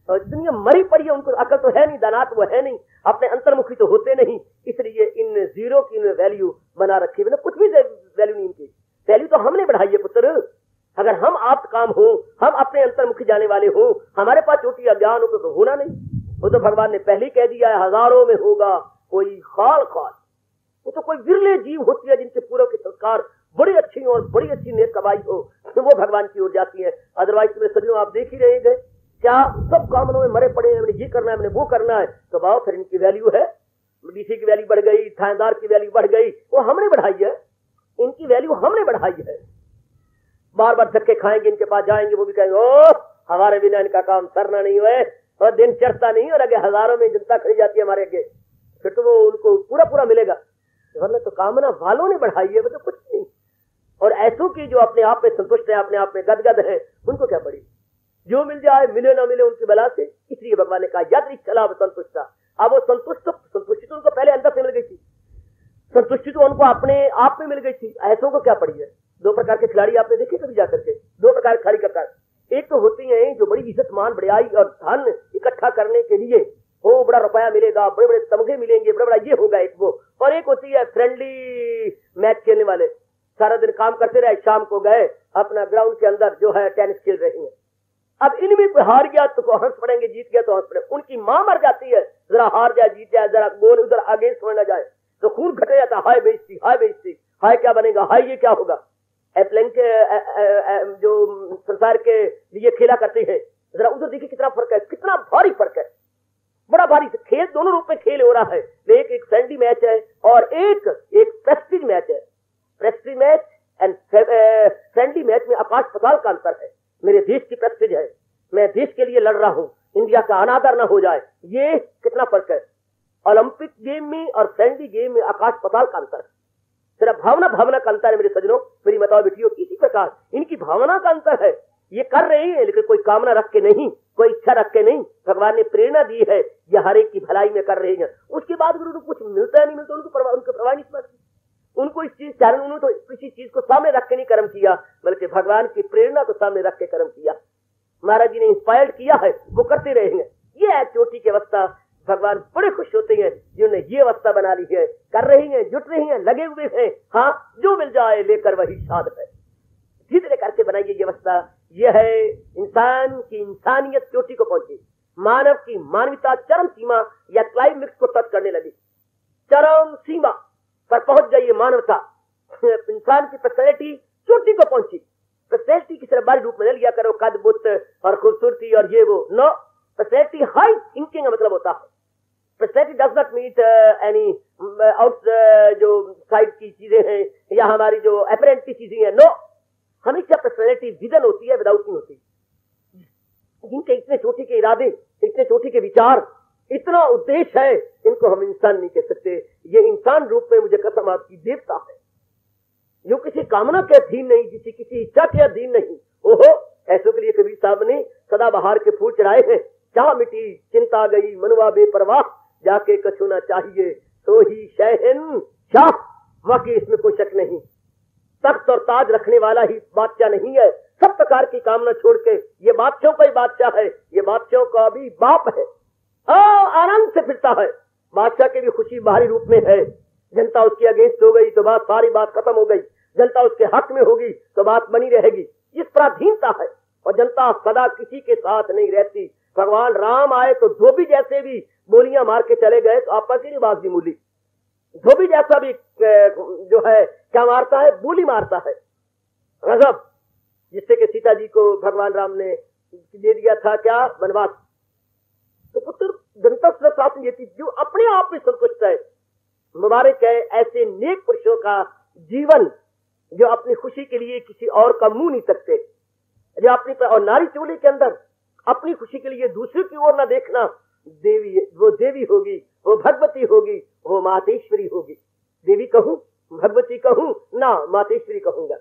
और दुनिया मरी पड़ी है, उनको अकल तो है नहीं, दानात वो है नहीं, अपने अंतर्मुखी तो होते नहीं, इसलिए इन जीरो की वैल्यू बना रखी है। कुछ भी वैल्यू नहीं, इनकी वैल्यू तो हमने बढ़ाई है पुत्र। अगर हम आप काम हो, हम अपने अंतर्मुखी जाने वाले हो, हमारे पास चोटी अज्ञान हो तो होना नहीं। वो तो भगवान ने पहले कह दिया है, हजारों में होगा कोई खाल। वो तो कोई विरले जीव होती है जिनके पूर्व के संस्कार बड़ी अच्छी और बड़ी अच्छी नेक कमाई हो, तो वो भगवान की ओर जाती है। अदरवाइज तुम्हें सदियों आप देख ही रहेंगे, क्या सब कामनों में मरे पड़े हैं, मैंने ये करना है, मैंने वो करना है, तो बाओ फिर इनकी वैल्यू है, डीसी की वैल्यू बढ़ गई, थानेदार की वैल्यू बढ़ गई, वो हमने बढ़ाई है, इनकी वैल्यू हमने बढ़ाई है। बार बार धक्के खाएंगे, इनके पास जाएंगे, वो भी कहेंगे ओ हमारे बिना इनका काम करना नहीं हुआ है, और दिन चढ़ता नहीं, और आगे हजारों में जनता खड़ी जाती है हमारे आगे, फिर तो वो उनको पूरा मिलेगा। वरना तो कामना वालों ने बढ़ाई है, वो तो कुछ नहीं। और ऐसों की जो अपने आप में संतुष्ट है, अपने आप में गदगद है, उनको क्या पड़ी, जो मिल जाए मिले ना मिले उनकी बला से। इसलिए भगवान ने कहा याद चला संतुष्ट। अब वो संतुष्टि तो उनको पहले अंदर से मिल गई थी, संतुष्टि तो उनको अपने आप में मिल गई थी। ऐसों को क्या पड़ी है? दो प्रकार के खिलाड़ी आपने देखे कभी जाकर के? दो प्रकार के खिलाड़ी का एक तो होती है जो बड़ी इज्जत मान बड़ाई और धन इकट्ठा करने के लिए, हो बड़ा रुपया मिलेगा, बड़े बड़े तमगे मिलेंगे, बड़ा ये होगा एक वो। और एक होती है फ्रेंडली मैच खेलने वाले, सारा दिन काम करते रहे, शाम को गए अपना ग्राउंड के अंदर जो है टेनिस खेल रहे हैं। अब इनमें कोई हार गया तो हंस पड़ेंगे, जीत गया तो हंस पड़े। उनकी मां मर जाती है, जरा हार जाए जीत जाए, जरा गोल उधर आगे समझ ना जाए तो खून घटे जाता, हाय बेइज्जती, हाय बेइज्जती, हाय क्या बनेगा, हाय ये क्या होगा। एप्लेंग के जो संसार के लिए खेला करते हैं, जरा उधर देखिए कितना फर्क है, कितना भारी फर्क है, बड़ा भारी। खेल दोनों रूप में खेल हो रहा है, एक फ्रेंडली मैच है और एक प्रेस्टीज मैच है। Prestige match and friendly match में आकाश पाताल का अंतर है। मेरे देश की प्रेस्टीज है, मैं देश के लिए लड़ रहा हूं, इंडिया का अनादर न हो जाए, ये कितना फर्क है। ओलंपिक गेम में और फ्रेंडली गेम में आकाश पाताल का अंतर है। सिर्फ भावना का अंतर है मेरे सज्जनों, मेरी माताओं बेटियों। इसी प्रकार इनकी भावना का अंतर है। ये कर रही है लेकिन कोई कामना रख के नहीं, कोई इच्छा रख के नहीं। भगवान ने प्रेरणा दी है, ये हर एक की भलाई में कर रही है। उसके बाद गुरु को कुछ मिलता है नहीं मिलता, उनको परवाह नहीं पड़ती। उनको इस चीज कारण उन्होंने तो किसी चीज को सामने रख के नहीं कर्म किया, बल्कि भगवान की प्रेरणा को सामने रख के कर्म किया। महाराज जी ने इंस्पायर्ड किया है, वो करते रहेंगे। ये है चोटी अवस्था भगवान बड़े खुश होते हैं जिन्होंने ये अवस्था बना ली है, कर रही हैं, जुट रही हैं, लगे हुए हैं। हाँ, जो मिल जाए लेकर वही साध है। धीरे धीरे करके बनाइए ये अवस्था। यह है इंसान की इंसानियत चोटी को पहुंची, मानव की मानवता चरम सीमा या क्लाइमेक्स को टच करने लगी। चरम सीमा पर पहुंच गई मानवता। इंसान की पर्सनैलिटी चोटी को पहुंची। पर्सनैलिटी की सिर्फ बारी रूप में न लिया करो, कद बुत और खूबसूरती और ये वो। नो, पर्सनैलिटी हाई थिंकिंग का मतलब होता है। Personality does not meet any out जो साइड की चीजें हैं या हमारी जो अपरेंट की चीजें हैं। नो, हमेशा पर्सनैलिटी विजन होती है, विदाउट नहीं होती। जिनके इतने चोटी के इरादे, इतने चोटी के विचार, इतना उद्देश्य है, इनको हम इंसान नहीं कह सकते। ये इंसान रूप में मुझे कसम आपकी देवता है, जो किसी कामना के अधीन नहीं, किसी इच्छा के अधीन नहीं। ओहो, ऐसों के लिए कबीर साहब ने सदाबहार के फूल चढ़ाए हैं। चाह मिटी चिंता गई मनुआ बेपरवाह, जाके कछु ना चाहिए तो ही शहन शाह। वाकई इसमें कोई शक नहीं, तख्त और ताज रखने वाला ही बादशाह नहीं है। सब प्रकार की कामना छोड़ के ये बादशाहों का ही बादशाह है, ये बादशाहों का भी बाप है। आनंद से फिरता है। बादशाह की भी खुशी बाहरी रूप में है। जनता उसकी अगेंस्ट हो गई तो बात, सारी बात खत्म हो गई। जनता उसके हक में होगी तो बात बनी रहेगी। इस पराधीनता है, और जनता सदा किसी के साथ नहीं रहती। भगवान राम आए तो धोबी जैसे भी बोलियां मार के चले गए तो आपस की बात भी मूली। धोबी जैसा भी जो है क्या मारता है, बोली मारता है। गजब, जिससे कि सीता जी को भगवान राम ने दे दिया था क्या, वनवास। तो पुत्र जनता साथ ये थी जो अपने आप में संतुष्ट है। मुबारक है ऐसे नेक पुरुषों का जीवन जो अपनी खुशी के लिए किसी और का मुंह नहीं सकते, जो अपनी और नारी चोली के अंदर अपनी खुशी के लिए दूसरे की ओर ना देखना। देवी, वो देवी होगी, वो भगवती होगी, वो मातेश्वरी होगी। देवी कहूं, भगवती कहूं ना, मातेश्वरी कहूंगा।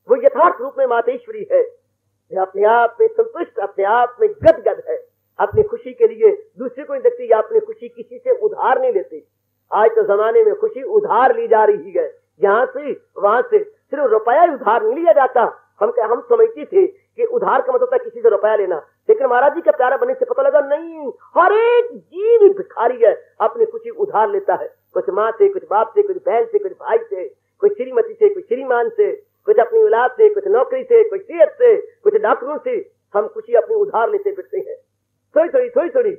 वो यथार्थ रूप में मातेश्वरी है, जो अपने आप में संतुष्ट, अपने आप में गदगद है। अपनी खुशी के लिए दूसरे को नहीं देखती या अपनी खुशी किसी से उधार नहीं लेती। आज तो जमाने में खुशी उधार ली जा रही है, यहाँ से वहां से। सिर्फ रुपया उधार नहीं लिया जाता। हम समझते थे कि उधार का मतलब था किसी से रुपया लेना, लेकिन महाराज जी का प्यारा बनने से पता लगा नहीं, हर एक जीव भिखारी है, अपनी खुशी उधार लेता है। कुछ माँ से, कुछ बाप से, कुछ बहन से, कुछ भाई से, कुछ श्रीमती से, कुछ श्रीमान से, कुछ अपनी औलाद से, कुछ नौकरी से, कुछ सेहत से, कुछ डॉक्टरों से। हम खुशी अपनी उधार लेते फिरते हैं, थोड़ी थोड़ी।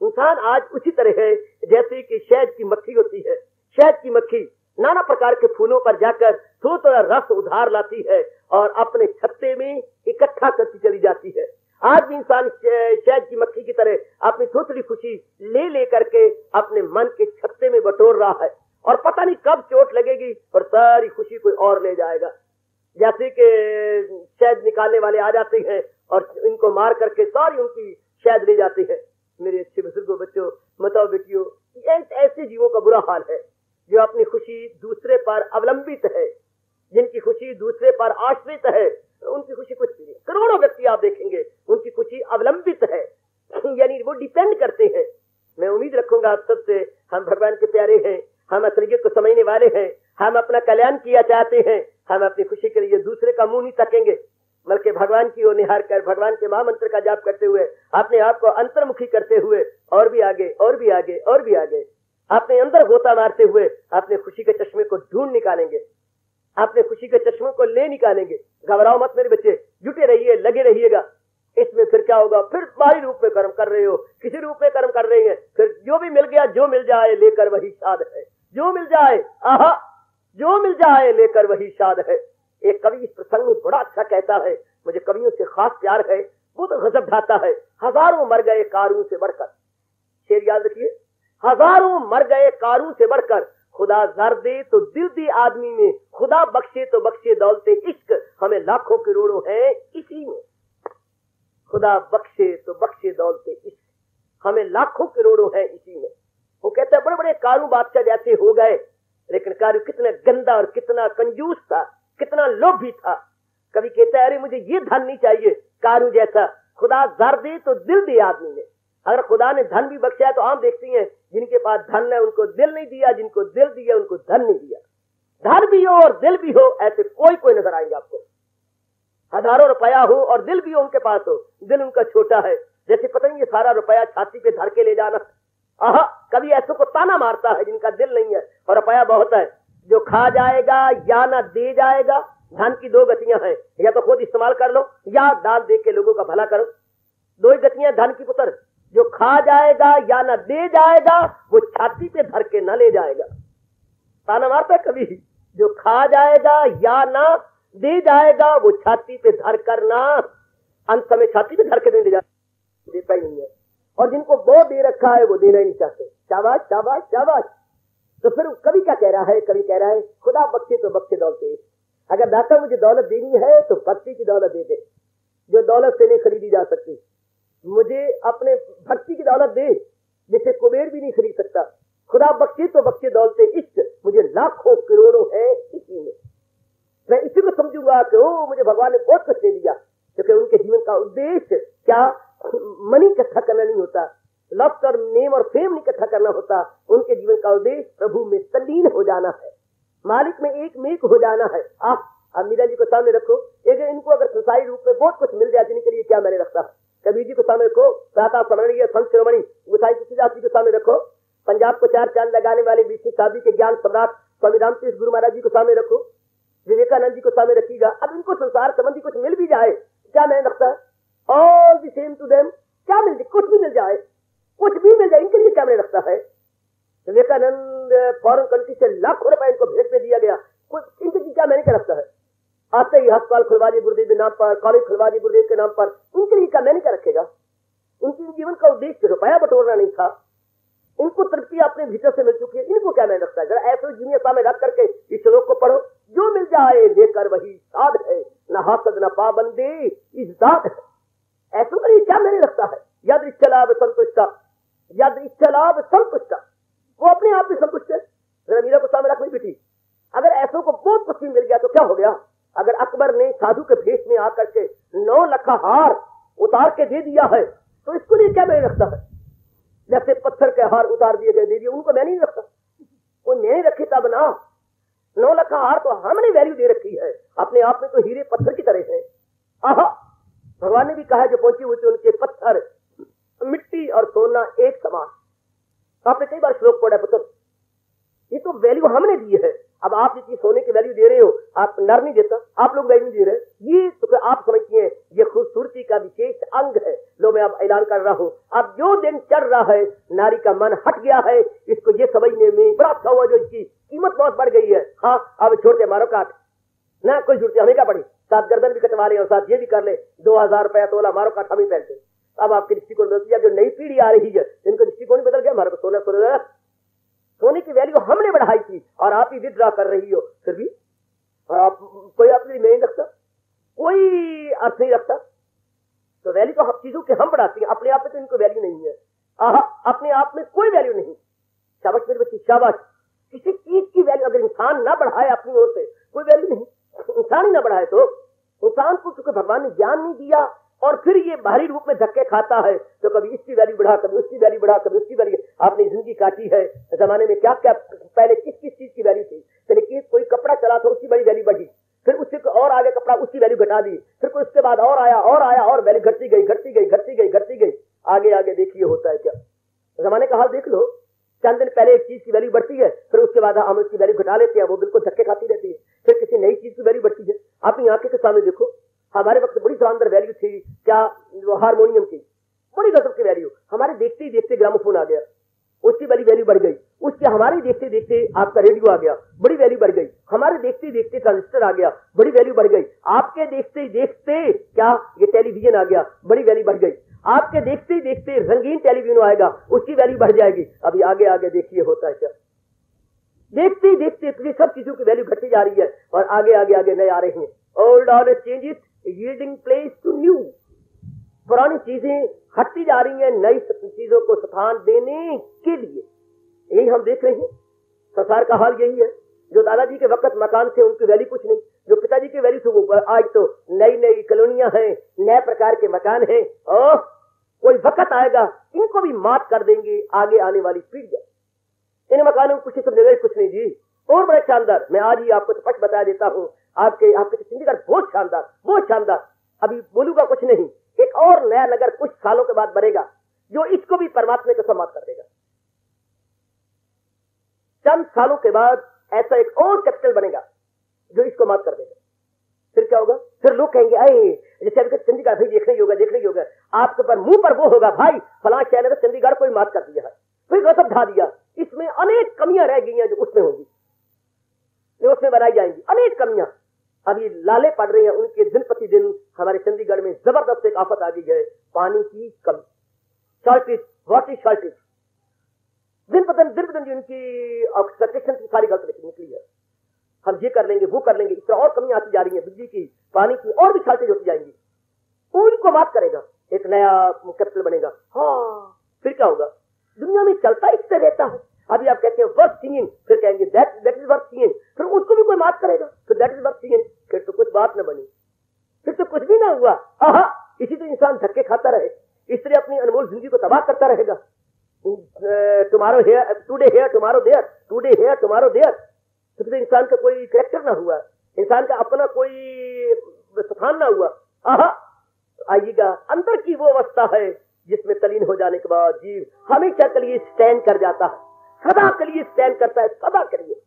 इंसान आज उसी तरह है जैसे कि शहद की मक्खी होती है। शहद की मक्खी नाना प्रकार के फूलों पर जाकर थोड़ा रस उधार लाती है और अपने छत्ते में इकट्ठा करती चली जाती है। आज भी इंसान शहद की मक्खी की तरह अपनी थोड़ी खुशी ले लेकर के अपने मन के छत्ते में बटोर रहा है, और पता नहीं कब चोट लगेगी और सारी खुशी कोई और ले जाएगा। जैसे कि शहद निकालने वाले आ जाते हैं और इनको मार करके सारी उनकी शहद ले जाते हैं। मेरे अच्छे बुजुर्गों, बच्चों, बताओ बेटियों, ऐसे जीवों का बुरा हाल है जो अपनी खुशी दूसरे पर अवलंबित है, जिनकी खुशी दूसरे पर आश्रित है। उनकी खुशी कुछ नहीं। करोड़ों व्यक्ति आप देखेंगे उनकी खुशी अवलंबित है, यानी वो डिपेंड करते हैं। मैं उम्मीद रखूंगा आप सबसे, हम भगवान के प्यारे हैं, हम असलियत को समझने वाले हैं, हम अपना कल्याण किया चाहते हैं। हम अपनी खुशी के लिए दूसरे का मुंह नहीं तकेंगे, बल्कि भगवान की ओर निहार कर, भगवान के महामंत्र का जाप करते हुए, अपने आप को अंतर्मुखी करते हुए और भी आगे और भी आगे और भी आगे, अपने अंदर गोता मारते हुए अपने खुशी के चश्मे को ढूंढ निकालेंगे, अपने खुशी के चश्मे को ले निकालेंगे। घबराओ मत मेरे बच्चे, जुटे रहिए, लगे रहिएगा। इसमें फिर क्या होगा, फिर बाहरी रूप में कर्म कर रहे हो, किसी रूप में कर्म कर रहे हैं, फिर जो भी मिल गया, जो मिल जाए लेकर वही शाद है। जो मिल जाए, आहा, जो मिल जाए लेकर वही शाद है। एक कवि इस प्रसंग में बड़ा अच्छा कहता है, मुझे कवियों से खास प्यार है, वो तो गजब ढाता है। हजारों मर गए कारून से बढ़कर, शेर याद रखिए, हजारों मर गए कारून से बढ़कर, खुदा जर दे तो दिल दे आदमी में, खुदा बख्शे तो बख्शे दौलते इश्क, हमें लाखों करोड़ों हैं इसी में। खुदा बख्शे तो बख्शे दौलते इश्क, हमें लाखों करोड़ों हैं इसी में। वो कहता है बड़े बड़े कारू बादशाह जैसे हो गए, लेकिन कारू कितना गंदा और कितना कंजूस था, कितना लोभी था। कभी कहता है अरे मुझे ये धन नहीं चाहिए कारू जैसा, खुदा जर दे तो दिल दे आदमी ने। अगर खुदा ने धन भी बख्शा है तो आप देखती हैं जिनके पास धन है उनको दिल नहीं दिया, जिनको दिल दिया उनको धन नहीं दिया। धन भी हो और दिल भी हो, ऐसे कोई नजर आएंगे आपको। हजारों रुपया हो और दिल भी हो उनके पास हो, दिल उनका छोटा है। जैसे पता नहीं ये सारा रुपया छाती पे धर के ले जाना। आहा, कभी ऐसों को ताना मारता है जिनका दिल नहीं है और रुपया बहुत है, जो खा जाएगा या ना दे जाएगा। धन की दो गतियां हैं, या तो खुद इस्तेमाल कर लो या दान दे के लोगों का भला करो। दो ही गतियां धन की पुत्र, जो खा जाएगा या ना दे जाएगा वो छाती पे धर के न ले जाएगा। ताना मारता है कभी, जो खा जाएगा या ना दे जाएगा वो छाती पे धर कर ना अंत में छाती पे धर के नहीं देता ही नहीं है। और जिनको वो दे रखा है वो देना ही नहीं चाहते। शाबाश शाबाश शाबाश। तो फिर कवि क्या कह रहा है? कवि कह रहा है खुदा बख्शे तो बख्शे दौलते। अगर दाता मुझे दौलत देनी है तो भक्ति की दौलत दे दे, जो दौलत से नहीं खरीदी जा सकती। मुझे अपने भक्ति की दौलत दे जिसे कुबेर भी नहीं खरीद सकता। खुदा बख्शे तो बख्शे दौलते इश्क, मुझे लाखों करोड़ों है इसी में। मैं इसी को समझूंगा कि ओ मुझे भगवान ने बहुत कुछ दे दिया, क्योंकि उनके जीवन का उद्देश्य क्या मनी इकट्ठा करना नहीं होता, लफ्ज और नेम और फेम नहीं इकट्ठा करना होता। उनके जीवन का उद्देश्य प्रभु में तल्लीन हो जाना है, मालिक में एक मेक हो जाना है। आप मीरा जी को सामने रखो, इनको अगर संसारी रूप में बहुत कुछ मिल जाए जिनके लिए क्या मैंने रखता है। कबीर जी को सामने रखो, प्रातः स्मरणीय संत शिरोमणि गोसाई तुलसीदास जी को सामने रखो, पंजाब को चार चांद लगाने वाले बीच शादी के ज्ञान सम्राट स्वामी रामतीर्थ गुरु महाराज जी को सामने रखो, विवेकानंद जी को सामने रखिएगा। अब इनको संसार संबंधी कुछ मिल भी जाए, क्या मैंने रखता है? All the same to them, क्या मिल जाए? कुछ भी मिल जाए, कुछ भी मिल जाए, इनके लिए क्या मैंने रखता है? विवेकानंद फॉरेन कंट्री से लाखों रुपए इनको भेंट पे दिया गया, कुछ इनके लिए क्या मैंने क्या रखता है? आते ही अस्पताल खुलवा दिए गुरुदेव के नाम पर, कॉलेज खुलवा दिए गुरुदेव के नाम पर, इनके लिए क्या मैंने क्या रखेगा? इनके जीवन का उद्देश्य रुपया बटोरना नहीं था, इनको तृप्ति अपने भीतर से मिल चुकी है, इनको क्या मैंने रखता है? जरा ऐसे जीवन सामने रख करके इस श्लोक को पढ़ो, जो मिल जाए लेकर वही साध है, न हासद न पाबंदी इस दात है। ऐसों के लिए क्या मैंने रखता है? यद इच्छलाभ संतुष्टा, यद इच्छलाभ संतुष्टा, वो अपने आप में संतुष्ट है। जरा मीरा को सामने रखनी बेटी, अगर ऐसों को बहुत कुछ मिल गया तो क्या हो गया? अगर अकबर ने साधु के भेष में आकर के 9 लाख हार उतार के दे दिया है तो इसको लिए क्या मैंने रखता है? जैसे पत्थर के हार उतार दिए गए दे दिए, उनको मैंने नहीं रखता, वो मैंने रखे तब ना। 9 लाख हार तो हमने वैल्यू दे रखी है, अपने आप में तो हीरे पत्थर की तरह है। आहा, भगवान ने भी कहा जो पहुंची हुई थी उनके पत्थर मिट्टी और सोना एक समान। आपने कई बार श्लोक पढ़ा पुत्र, ये तो वैल्यू हमने दी है। अब आप जितनी सोने की वैल्यू दे रहे हो, आप नर नहीं देता, आप लोग वैल्यू दे रहे हैं, ये तो आप समझिए ये खूबसूरती का विशेष अंग है। लो मैं अब ऐलान कर रहा हूँ, अब जो दिन चढ़ रहा है नारी का मन हट गया है, इसको ये समझने में बड़ा अच्छा हुआ जो इसकी कीमत बहुत बढ़ गई है। हाँ, अब छोड़ते मारो काट ना, कोई छूटती हमें क्या पड़ी, साथ गर्दन भी कटवा ले और साथ ये भी कर ले, 2000 रुपया तोला मारो काट हम ही पहनते। अब आपकी दृष्टिकोण बदल गया, जो नई पीढ़ी आ रही है इनको दृष्टिकोण बदल गया। हमारे को सोने की वैल्यू हमने बढ़ाई थी और आप ही विड्रॉ कर रही हो, फिर भी आप कोई अपने लिए नहीं रखता, कोई अर्थ नहीं रखता। तो वैल्यू तो हम चीजों के हम बढ़ाते हैं, अपने आप में तो इनको वैल्यू नहीं है। अपने आप में कोई वैल्यू नहीं। शाबाश मेरे बच्चे शाबाश। किसी चीज की वैल्यू अगर इंसान ना बढ़ाए अपनी ओर से, कोई वैल्यू नहीं। इंसान ही ना बढ़ाए तो इंसान को चूंकि भगवान ने ज्ञान नहीं दिया और फिर ये बाहरी रूप में धक्के खाता है, तो कभी इसकी वैल्यू बढ़ा, कभी उसकी वैल्यू बढ़ा, कभी उसकी वैल्यू। आपने जिंदगी काटी है, जमाने में क्या क्या पहले किस किस चीज की वैल्यू थी। पहले कोई कपड़ा चला था उसकी बड़ी वैल्यू बढ़ी, फिर उससे और आगे कपड़ा उसकी वैल्यू घटा दी, फिर कोई उसके बाद और आया और वैल्यू घटती गई घटती गई घटती गई घटती गई। आगे आगे देखिए होता है क्या। जमाने का हाल देख लो, चंद दिन पहले एक चीज की वैल्यू बढ़ती है, फिर उसके बाद हम उसकी वैल्यू घटा लेते हैं, वो बिल्कुल धक्के खाती रहती है। फिर किसी नई चीज की वैल्यू बढ़ती है। अपनी आंखें के सामने देखो, हमारे वक्त बड़ी शानदार वैल्यू थी क्या, हारमोनियम की बड़ी गजब की वैल्यू। हमारे देखते ही देखते ग्रामोफोन आ गया, उसकी बड़ी वैल्यू बढ़ गई। उसके हमारे देखते देखते आपका रेडियो आ गया, बड़ी वैल्यू बढ़ गई। हमारे देखते देखते ट्रांजिस्टर आ गया, बड़ी वैल्यू बढ़ गई। आपके देखते देखते क्या ये टेलीविजन आ गया, बड़ी वैल्यू बढ़ गई। आपके देखते देखते रंगीन टेलीविजन आएगा, उसकी वैल्यू बढ़ जाएगी। अभी आगे आगे देखिए होता है क्या। देखते ही देखते इतनी सब चीजों की वैल्यू घटती जा रही है और आगे आगे आगे नए आ रहे हैं। Old always changes yielding place to new. पुरानी चीजें हटती जा रही हैं नई चीजों को स्थान देने के लिए। यही हम देख रहे हैं, संसार का हाल यही है। जो दादाजी के वक्त मकान थे उनकी वैल्यू कुछ नहीं, जो पिताजी की वैल्यू थी वो आज तो नई नई कॉलोनियां हैं, नए प्रकार के मकान हैं। और कोई वक्त आएगा इनको भी मात कर देंगे आगे आने वाली पीढ़ियां। इन मकानों में कुछ सब जगह कुछ नहीं जी। और बड़े शानदार, मैं आज ही आपको स्पष्ट बता देता हूँ, आपके चंडीगढ़ बहुत शानदार बहुत शानदार। अभी बोलूंगा कुछ नहीं, एक और नया नगर कुछ सालों के बाद बनेगा। जो इसको भी परमात्मा के समाप्त कर देगा। चंद सालों के बाद ऐसा एक और कैपिटल बनेगा जो इसको मात कर देगा। फिर क्या होगा? फिर लोग कहेंगे अरे जैसे अभी चंडीगढ़ भाई देखने ही होगा, आपके पर मुंह पर वो होगा भाई फलां शहर ने तो चंडीगढ़ को ही मात कर दिया है, फिर गजब ढा दिया। इसमें अनेक कमियां रह गई हैं जो उसमें होंगी, जो उसमें बनाई जाएंगी, अनेक कमियां अभी लाले पड़ रही हैं उनके। दिन प्रतिदिन हमारे चंडीगढ़ में जबरदस्त एक आफत आ गई है, पानी की कमी, शॉर्टेज, वाटर शॉर्टेज। दिन प्रतिदिन उनकी एक्सपेक्टेशन की सारी गलत निकली है। हम ये कर लेंगे वो कर लेंगे, इस तरह और कमी आती जा रही है, बिजली की, पानी की, और भी शॉर्टेज होती जाएंगी। उनको माफ करेगा, एक नया कैपिटल बनेगा। हाँ, फिर क्या होगा? दुनिया में चलता इससे रहता है। अभी आप कहते हैं वर्थ सीइंग, फिर कहेंगे दैट इज वर्थ सीइंग, फिर उसको भी कोई माफ करेगा, फिर दैट इज वर्थ सीइंग, फिर तो कुछ बात न बनी, फिर तो कुछ भी ना हुआ। आहा, इसी तो इंसान धक्के खाता रहे, इस तरह अपनी अनमोल जिंदगी को तबाह करता रहेगा। Tomorrow here, today here, tomorrow there, today here, tomorrow there. तो इंसान का कोई कैरेक्टर ना हुआ, इंसान का अपना कोई स्थान ना हुआ। आहा, आइएगा, अंदर की वो अवस्था है जिसमें तलीन हो जाने के बाद जीव हमेशा के लिए स्टैंड कर जाता है, सदा के लिए स्टैंड करता है, सदा के लिए।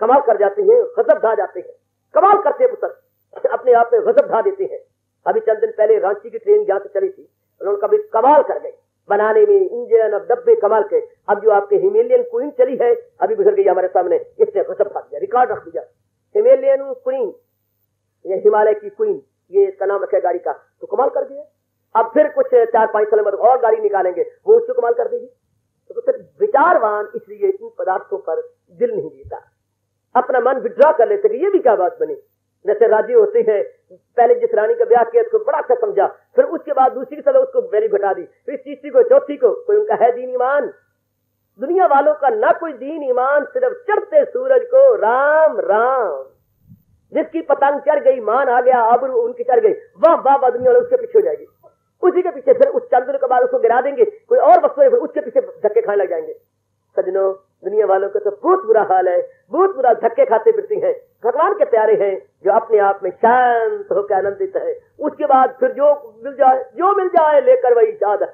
कमाल कर जाते हैं, गजब ढा जाते हैं, कमाल करते हैं पुत्र, अपने आप में गजब ढा देते हैं। अभी चंद दिन पहले रांची की ट्रेन यहाँ से चली थी, उन्होंने कभी कमाल कर गई बनाने में, इंजन अब डब्बे कमाल के। अब जो आपके हिमालयन क्वीन चली है, अभी गुजर गई हमारे सामने, इसने गजब खा दिया, रिकॉर्ड रख दिया। हिमालयन क्वीन, ये हिमालय की क्वीन, ये इसका नाम रखा गाड़ी का, तो कमाल कर दिया। अब फिर कुछ 4-5 साल बाद और गाड़ी निकालेंगे, वो उसको कमाल कर देगी। तो फिर विचारवान इसलिए इन पदार्थों पर दिल नहीं देता, अपना मन विड्रॉ कर लेते कि ये भी क्या बात बनी। जैसे राजी होते हैं, पहले जिस रानी का ब्याह किया उसको बड़ा अच्छा समझा, फिर उसके बाद दूसरी की तरह उसको वैल्यू घटा दी, फिर तीसरी को, चौथी को। कोई उनका है दीन ईमान? दुनिया वालों का ना कोई दीन ईमान, सिर्फ चढ़ते सूरज को राम राम। जिसकी पतंग चढ़ गई, मान आ गया, आबरू उनकी चढ़ गई, वाह वाह वाह, दुनिया वालों उसके पीछे हो जाएगी, उसी के पीछे। फिर उस चंद्र के बाद उसको गिरा देंगे, कोई और वस्तु है, फिर उसके पीछे धक्के खाने लग जाएंगे। सजनों, दुनिया वालों का तो बहुत बुरा हाल है, बहुत बुरा धक्के खाते फिरती हैं। भगवान के प्यारे हैं जो अपने आप में शांत होकर आनंदित है, उसके बाद फिर जो मिल जाए लेकर वही शाद है।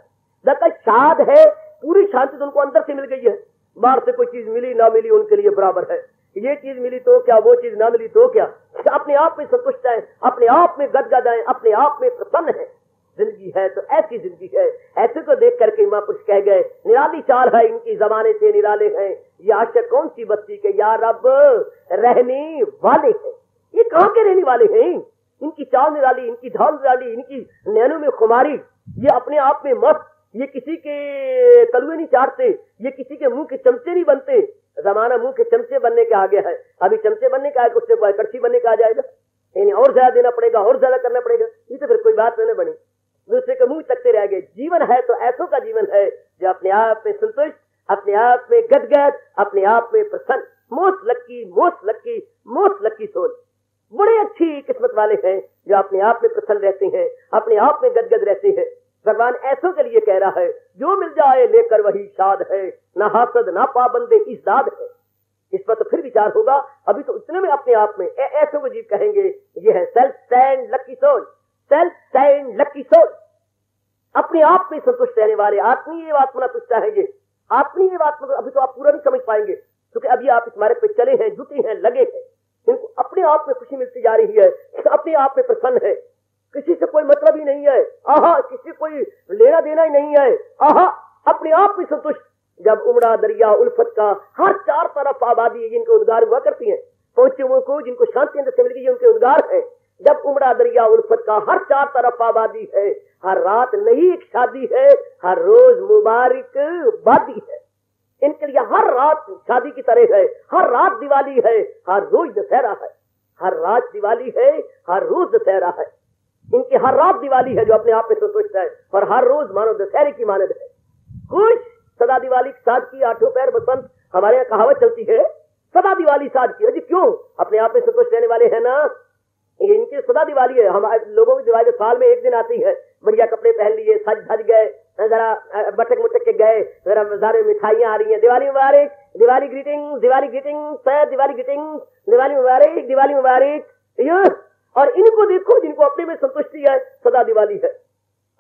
जब शाद है, पूरी शांति तो उनको अंदर से मिल गई है, बाहर से कोई चीज मिली ना मिली उनके लिए बराबर है। ये चीज मिली तो क्या, वो चीज ना मिली तो क्या, अपने आप में संतुष्ट है, अपने आप में गदगद है, अपने आप में प्रसन्न है। जिंदगी है तो ऐसी जिंदगी है। ऐसे को देख करके महापुरुष कह गए, निराली चाल है इनकी, जमाने से निराले हैं ये आशिक कौन सी बस्ती के, यार अब रहने वाले हैं। ये कहाँ के रहने वाले हैं? इनकी चाल निराली, इनकी ढाल निराली, इनकी नैनों में खुमारी, ये अपने आप में मस्त, ये किसी के तलुए नहीं चाटते, ये किसी के मुंह के चमचे नहीं बनते। जमाना मुंह के चमचे बनने के आगे है, अभी चमचे बनने का है, उससे कड़छी बनने का आ जाएगा, यानी और ज्यादा देना पड़ेगा, और ज्यादा करना पड़ेगा। ये तो फिर कोई बात नहीं बनी, दूसरे के मुंह तकते रह गए। जीवन है तो ऐसों का जीवन है जो अपने आप में संतुष्ट, अपने आप में गदगद, अपने आप में प्रसन्न। मोस्ट लक्की, मोस्ट लक्की, मोस्ट लक्की सोल। बड़े अच्छी किस्मत वाले हैं जो अपने आप में प्रसन्न रहते हैं, अपने आप में गदगद रहते हैं। भगवान ऐसों के लिए कह रहा है, जो मिल जाए लेकर वही शाद है, ना हासद ना पाबंदे इज़्ज़ाद है। इस पर तो फिर विचार होगा। अभी तो इतने में अपने आप में ऐसों को जीव कहेंगे, ये है self stand lucky soul, self stand lucky soul. अपने आप में संतुष्ट रहने वाले आत्मीय आत्मना तुष्टा है ये। आत्मीय आत्मा अभी तो आप पूरा नहीं समझ पाएंगे, क्योंकि अभी आप इस मार्ग पे चले हैं, जुटे हैं, लगे हैं। इनको अपने आप में खुशी मिलती जा रही है, अपने आप में प्रसन्न है, किसी से कोई मतलब ही नहीं है, आहा, किसी कोई लेना देना ही नहीं है, आहा, अपने आप में संतुष्ट। जब उमड़ा दरिया उल्फत का, हर चार तरफ आबादी जिनके उद्गार हुआ करती है, पहुंचे हुए को जिनको शांति अंदर से मिल गई उनके उद्गार है। जब उमड़ा दरिया उल्फत का, हर चार तरफ आबादी है, हर रात नई एक शादी है, हर रोज मुबारक बादी है। इनके लिए हर रात शादी की तरह है, हर रात दिवाली है, हर रोज दशहरा है। हर रात दिवाली है, हर रोज दशहरा है। इनकी हर रात दिवाली है जो अपने आप में संतुष्ट है, और हर रोज मानो दशहरे की मानद है। खुश सदा दिवाली साज की, आठों पैर बसंत, हमारे यहाँ कहावत चलती है, सदा दिवाली साज की। अजी क्यों? अपने आप में संतुष्ट रहने वाले हैं ना। इनकी सदा दिवाली है। हमारे लोगों की दिवाली साल में एक दिन आती है, बढ़िया कपड़े पहन लिए, सज धज गए, जरा बटक मुटक के गए, जरा बाजार में मिठाइयां आ रही हैं, दिवाली मुबारक, Diwali greeting, Diwali greeting sir, Diwali greeting, Diwali मुबारक, दिवाली मुबारक। और इनको देखो जिनको अपने में संतुष्टि है, सदा दिवाली है।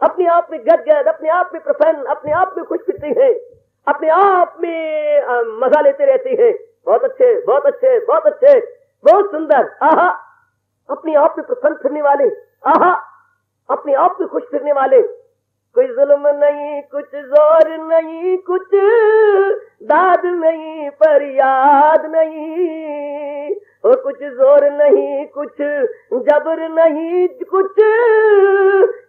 अपने आप में गदगद, अपने आप में प्रसन्न, अपने आप में खुश फिरती हैं, अपने आप में मजा लेते रहती हैं। बहुत अच्छे, बहुत अच्छे, बहुत अच्छे, बहुत सुंदर। आहा, अपने आप में प्रसन्न फिरने वाले, आहा, अपने आप में खुश फिरने वाले। कोई जुल्म नहीं, कुछ जोर नहीं, कुछ दाद नहीं, फरियाद नहीं, और कुछ जोर नहीं, कुछ जबर नहीं, कुछ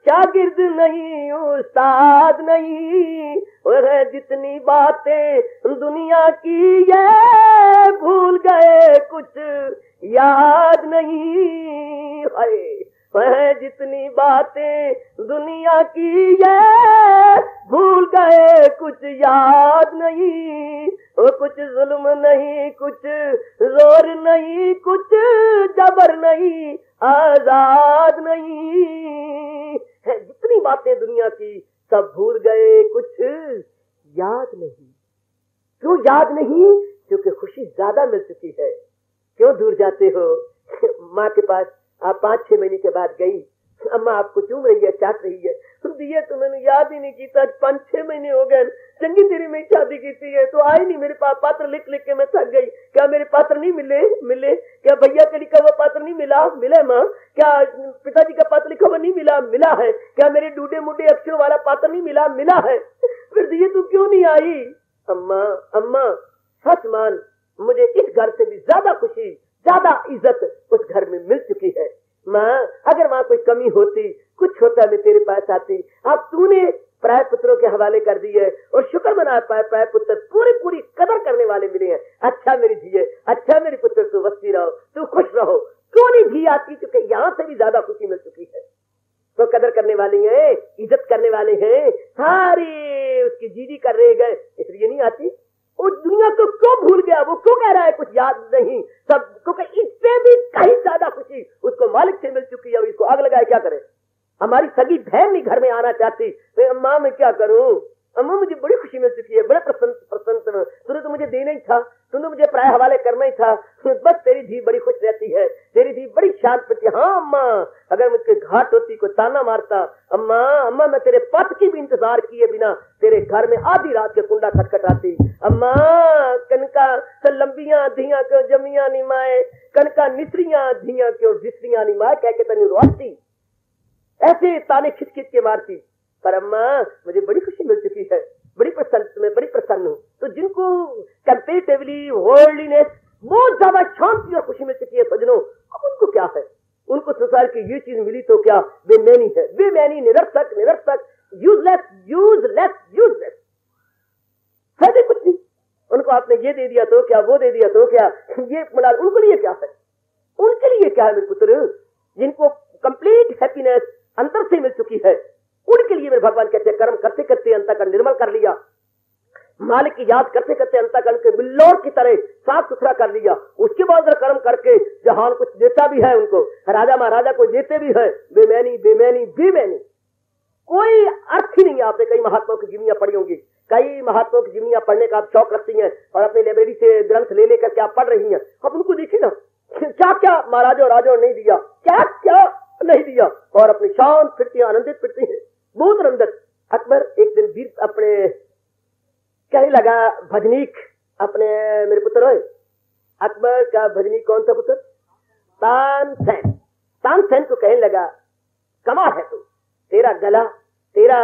शागिर्द नहीं, उस्ताद नहीं। और है जितनी बातें दुनिया की ये भूल गए, कुछ याद नहीं। है जितनी बातें दुनिया की ये भूल गए, कुछ याद नहीं। और कुछ जुल्म नहीं, कुछ जोर नहीं, कुछ जबर नहीं, आजाद नहीं। है जितनी बातें दुनिया की सब भूल गए, कुछ याद नहीं। क्यों याद नहीं? क्योंकि खुशी ज्यादा मिल चुकी है। क्यों दूर जाते हो? माँ के पास आप 5-6 महीने के बाद गई, अम्मा आपको चूम रही है, चाट रही है, तुम दिए तो मैंने याद ही नहीं की। आज 5-6 महीने हो गए, चंगी तेरी में शादी की थी है तो आई नहीं मेरे पास। पात्र लिख लिख के मैं थक गई। क्या मेरे पात्र नहीं मिले? क्या भैया का लिखा हुआ पात्र नहीं मिले माँ? क्या पिताजी का पात्र लिखा हुआ नहीं मिला है? क्या मेरे डूडे मुडे अक्षरों वाला पात्र नहीं मिला है? फिर दिए तू क्यों नहीं आई? अम्मा सच मान, मुझे इस घर से भी ज्यादा खुशी, ज्यादा इज्जत उस घर में मिल चुकी है। माँ, अगर वहां कोई कमी होती, कुछ होता, मैं तेरे पास आती। अब तूने प्राय पुत्रों के हवाले कर दी है और शुक्र मना पाए, प्राय पुत्र पूरी कदर करने वाले मिले हैं। अच्छा मेरी धिये, अच्छा मेरे पुत्र, तू वस्ती रहो, तू खुश रहो। क्यों नहीं धी आती? क्योंकि यहाँ से भी ज्यादा खुशी मिल चुकी है। तो कदर करने वाले हैं, इज्जत करने वाले हैं, सारी उसकी जीजी कर रहे गए, इसलिए नहीं आती। उस दुनिया को क्यों भूल गया? वो क्यों कह रहा है कुछ याद नहीं? सब क्योंकि इससे भी कहीं ज्यादा खुशी उसको मालिक से मिल चुकी है। इसको आग लगाए क्या करे? हमारी सगी बहन नहीं घर में आना चाहती। तो अम्मा मैं क्या करूं? अम्मा मुझे बड़ी खुशी मिल चुकी है, बड़े प्रसन्न। तूने तो मुझे देना ही था, तूने मुझे प्राय हवाले करना ही था। बस तेरी धी बड़ी खुश रहती है, तेरी धी बड़ी शांत पड़ती है। हाँ अम्मा, अगर मुझे घाट होती, कोई ताना मारता, अम्मा मैं तेरे पथ की भी इंतजार किए बिना तेरे घर में आधी रात के कुंडा खटखटाती। अम्मा कनका लंबियां धियां क्यों जमियां निमाए, कनका निसरियां धियां क्यों जिसरियां निमाए, कह के तनी रोती, ऐसे ताने खिंच खिंच के मारती। पर अम्मा मुझे बड़ी खुशी मिल चुकी है, बड़ी प्रसन्न हूँ। तो जिनको कंपेरेटिवली वर्ल्डलीनेस बहुत ज्यादा शांति और खुशी मिल चुकी है सजनों, अब उनको क्या है? उनको संसार की ये चीज मिली तो क्या बेमैनी है? बेमैनी, निरर्थक, यूजलेस, है कुछ नहीं। उनको आपने ये दे दिया तो क्या, वो दे दिया तो क्या, ये मिला, उनके लिए क्या है? उनके लिए क्या है मेरे पुत्र? जिनको कंप्लीट हैप्पीनेस अंतर से मिल चुकी है, उनके लिए मेरे भगवान कहते हैं कर्म करते करते अंतःकरण निर्मल कर लिया, मालिक की याद करते करते अंतःकरण के बिल्लोर की तरह साफ सुथरा कर लिया। उसके बाद कर्म करके जहान कुछ देता भी है, उनको राजा महाराजा को देते भी है। बेमैनी कोई अर्थ ही नहीं है। आपने कई महात्माओं की जीवनियां पढ़ी होंगी, कई महात्माओं की जीवनियां पढ़ने का आप शौक रखती हैं और अपनी लाइब्रेरी से ग्रंथ ले लेकर के आप पढ़ रही हैं। अब उनको देखिए ना, क्या महाराजों राजाओं नहीं दिया, क्या नहीं दिया, और अपनी शांत फिरती, आनंदित फिरती है, बहुत आनंदित। अकबर एक दिन वीर अपने कहने लगा, भजनीक अपने मेरे पुत्र है, अकबर का भजनीक कौन सा पुत्र? तानसेन को कहने लगा, कमाल है तू, तेरा गला, तेरा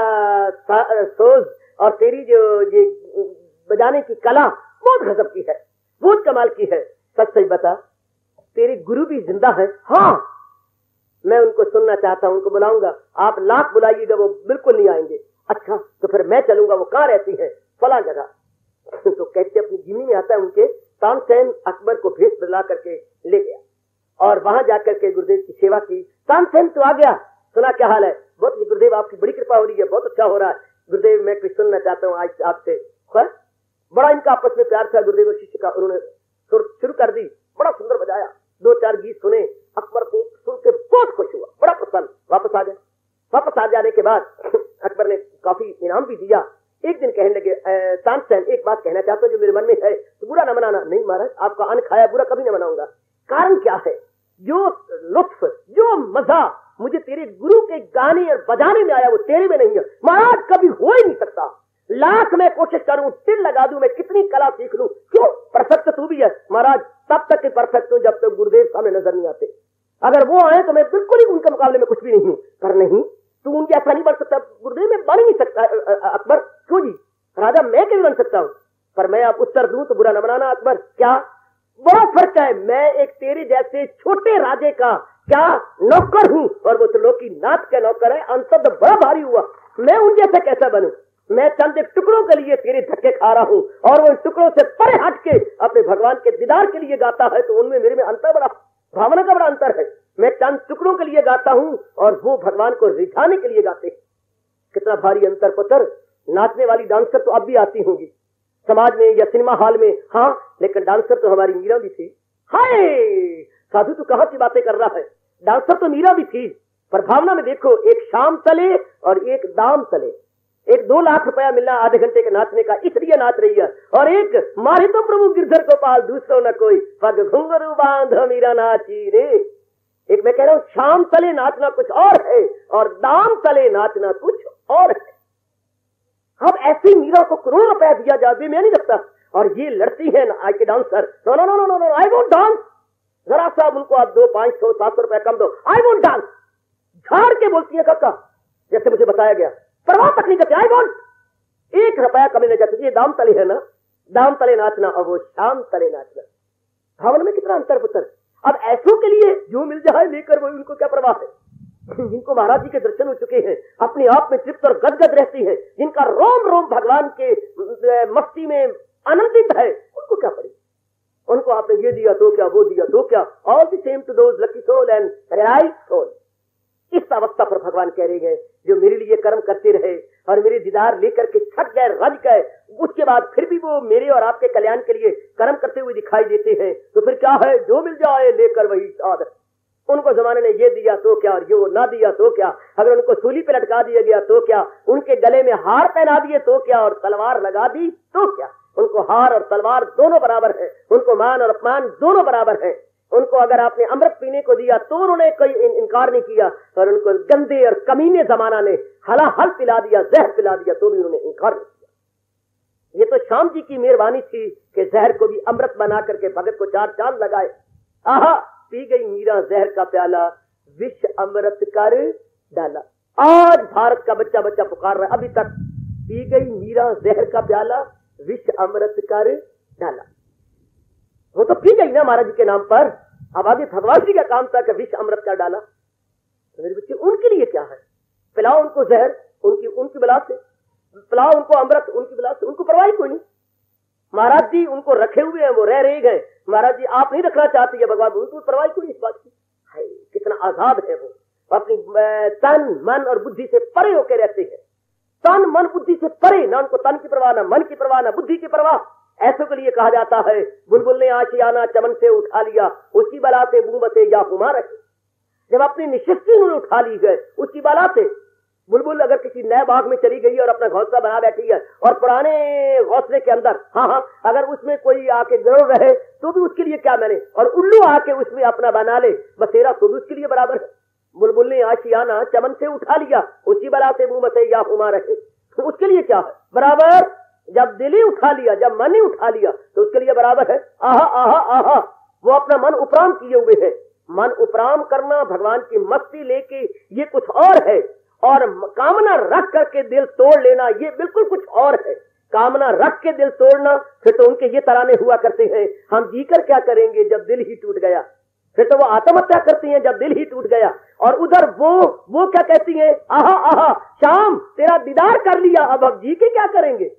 सोज और तेरी जो ये बजाने की कला बहुत गजब की है, बहुत कमाल की है। सच बता, तेरे गुरु भी जिंदा है? हाँ, मैं उनको सुनना चाहता हूं, उनको बुलाऊंगा। आप लाख बुलाइएगा, वो बिल्कुल नहीं आएंगे। अच्छा तो फिर मैं चलूंगा, वो कहाँ रहती है? फला जगह। तो कहते अपनी जीवनी में आता है उनके, तानसेन अकबर को भेष बदला करके ले गया और वहां जाकर के गुरुदेव की सेवा की। तानसेन तो आ गया, सुना क्या हाल है? बहुत गुरुदेव आपकी बड़ी कृपा हो रही है, बहुत अच्छा हो रहा है गुरुदेव, मैं कुछ सुनना चाहता हूँ आज आपसे। बड़ा इनका आपस में प्यार था गुरुदेव और शिष्य का। उन्होंने सुर शुरू कर दी, बड़ा सुंदर बजाया, 2-4 गीत सुने। अकबर को सुन के बहुत खुश हुआ, बड़ा प्रसन्न। वापस आ गए। वापस आ जाने के बाद अकबर ने काफी इनाम भी दिया। एक दिन कहने लगे, तानसेन एक बात कहना चाहता हूँ जो मेरे मन में है, तो बुरा न मनाना। नहीं महाराज, आपका अन्न खाया बुरा कभी न मनाऊंगा। कारण क्या है? जो लुत्फ, जो मजा मुझे तेरे गुरु के गाने और बजाने में आया, वो तेरे में नहीं है। महाराज कभी हो ही नहीं सकता। लाख मैं कोशिश करूं, तिल लगा दूं, मैं कितनी कला सीख लूं, क्यों? परफेक्ट तू भी है महाराज, तब तक परफेक्ट हूं जब तक गुरुदेव सामने नजर नहीं आते। अगर वो आए तो मैं बिल्कुल ही उनके मुकाबले में कुछ भी नहीं हूं। पर नहीं, तू उनके ऐसा नहीं बन सकता, गुरुदेव में बन ही नहीं सकता। अकबर, क्यों जी राजा मैं कैसे बन सकता हूं? पर मैं आप उत्तर दूं तो बुरा न मनाना अकबर। क्या बड़ा फर्क है, मैं एक तेरे जैसे छोटे राजे का क्या नौकर हूं और वो त्रिलोकी नाथ के नौकर है। अंतर बड़ा भारी हुआ, मैं उन जैसा कैसा बनूं? मैं चंद एक टुकड़ों के लिए तेरे धक्के खा रहा हूं और वो इन टुकड़ों से परे हट के अपने भगवान के दीदार के लिए गाता है, तो उनमें मेरे में अंतर बड़ा, भावना का बड़ा अंतर है। मैं चंद टुकड़ों के लिए गाता हूं और वो भगवान को रिझाने के लिए गाते हैं। कितना भारी अंतर पुत्र। नाचने वाली डांसर तो अब भी आती होंगी समाज में या सिनेमा हॉल में, हाँ, लेकिन डांसर तो हमारी मीरा भी थी। हाय साधु, तू कहां की बातें कर रहा है? डांसर तो मीरा भी थी, पर भावना में देखो, एक शाम तले और एक दाम तले। एक 2 लाख रुपया मिलना आधे घंटे के नाचने का, इसलिए नाच रही है, और एक मारे तो प्रभु गिरधर गोपाल दूसरो न कोई, पग घुंघरू बांध मीरा नाची रे। एक मैं कह रहा हूं, शाम तले नाचना कुछ और है और दाम तले नाचना कुछ और है। अब ऐसी मीरा को करोड़ रुपया दिया जाए, मैं नहीं रखता। और ये लड़ती है ना आज के dancer, no no no no no, I won't dance. जरा सा उनको आप 200, 500, 700 रुपया कम दो, आई वोंट डांस। झाड़ के बोलती है काका, जैसे मुझे बताया गया, परवाह तक नहीं करते, आई वोंट। 1 रुपया कमी नहीं करते। ये दाम तले है ना, दाम तले नाचना और वो शाम तले नाचना, भावना में कितना अंतर पुत्र। अब ऐसों के लिए जो मिल जाए लेकर, वो उनको क्या परवाह है? जिनको महाराज जी के दर्शन हो चुके हैं, अपने आप में तृप्त और गदगद रहती है, जिनका रोम रोम भगवान के मस्ती में आनंदित है, उनको क्या पड़ी? उनको आपने ये दिया तो क्या, वो दिया तो क्या, all the same to those lucky soul and right soul. इस अवस्था पर भगवान कह रहे हैं, जो मेरे लिए कर्म करते रहे और मेरे दीदार लेकर के थक गए, रज गए, उसके बाद फिर भी वो मेरे और आपके कल्याण के लिए कर्म करते हुए दिखाई देते हैं, तो फिर क्या है? जो मिल जाए लेकर वही साध। उनको जमाने ने ये दिया तो क्या और ये वो ना दिया तो क्या, अगर उनको सूली पे लटका दिया गया तो क्या, उनके गले में हार पहना दिए तो क्या और तलवार लगा दी तो क्या। उनको हार और तलवार दोनों बराबर है, उनको मान और अपमान दोनों बराबर है। उनको अगर आपने अमृत पीने को दिया तो उन्होंने कोई इनकार नहीं किया, और उनको गंदे और कमीने जमाना ने हलाहल पिला दिया, जहर पिला दिया, तो भी उन्होंने इनकार नहीं किया। ये तो श्याम जी की मेहरबानी थी कि जहर को भी अमृत बना करके भगत को 4 चांद लगाए। आहा, पी गई मीरा जहर का प्याला, विष अमृत कर डाला। आज भारत का बच्चा बच्चा पुकार रहा है, अभी तक पी गई मीरा जहर का प्याला, विष अमृत कर डाला। वो तो पी गई ना महाराज जी के नाम पर। अब आगे भगवान जी का काम था कि विष अमृत कर डाला। तो मेरे बच्चे, उनके लिए क्या है? पिलाओ उनको जहर, उनकी बिला से, पिलाओ उनको अमृत उनकी बिला से, उनको परवाह कोई नहीं। महाराज जी उनको रखे हुए हैं, वो रह रहे गए। महाराज जी आप नहीं रखना चाहती है भगवान, उनको परवाह कोई इस बात की। कितना आजाद है वो, अपनी तन मन और बुद्धि से परे होकर रहते हैं। तन मन बुद्धि से परे, ना उनको तन की परवाह, ना मन की परवाह, ना बुद्धि की परवाह। ऐसों के लिए कहा जाता है, बुलबुल ने आशियाना चमन से उठा लिया, उसकी बला से बूम से या हुमा रहे। जब अपनी निश्चित उन्होंने उठा ली गए उसकी बला से, बुलबुल अगर किसी नए बाग में चली गई और अपना घोंसला बना बैठी है और पुराने घोंसले के अंदर, हाँ, अगर उसमें कोई आके जरूर रहे तो भी उसके लिए क्या मैंने, और उल्लू आके उसमें अपना बना ले बसेरा, तो भी उसके लिए बराबर है। बुलबुल ने आशियाना चमन से उठा लिया, उसी बला से मुंह से या हुमा रहे, तो उसके लिए क्या है? बराबर। जब दिल ही उठा लिया, जब मन ही उठा लिया, तो उसके लिए बराबर है। आहा आहा आहा, वो अपना मन उपराम किए हुए है। मन उपराम करना, भगवान की मस्ती लेके, ये कुछ और है, और कामना रख करके दिल तोड़ लेना, ये बिल्कुल कुछ और है। कामना रख के दिल तोड़ना, फिर तो उनके ये तराने हुआ करते हैं, हम जीकर क्या करेंगे जब दिल ही टूट गया। फिर तो वो आत्महत्या करती हैं जब दिल ही टूट गया। और उधर वो क्या कहती हैं, आहा आहा शाम तेरा दीदार कर लिया, अब हम जी के क्या करेंगे,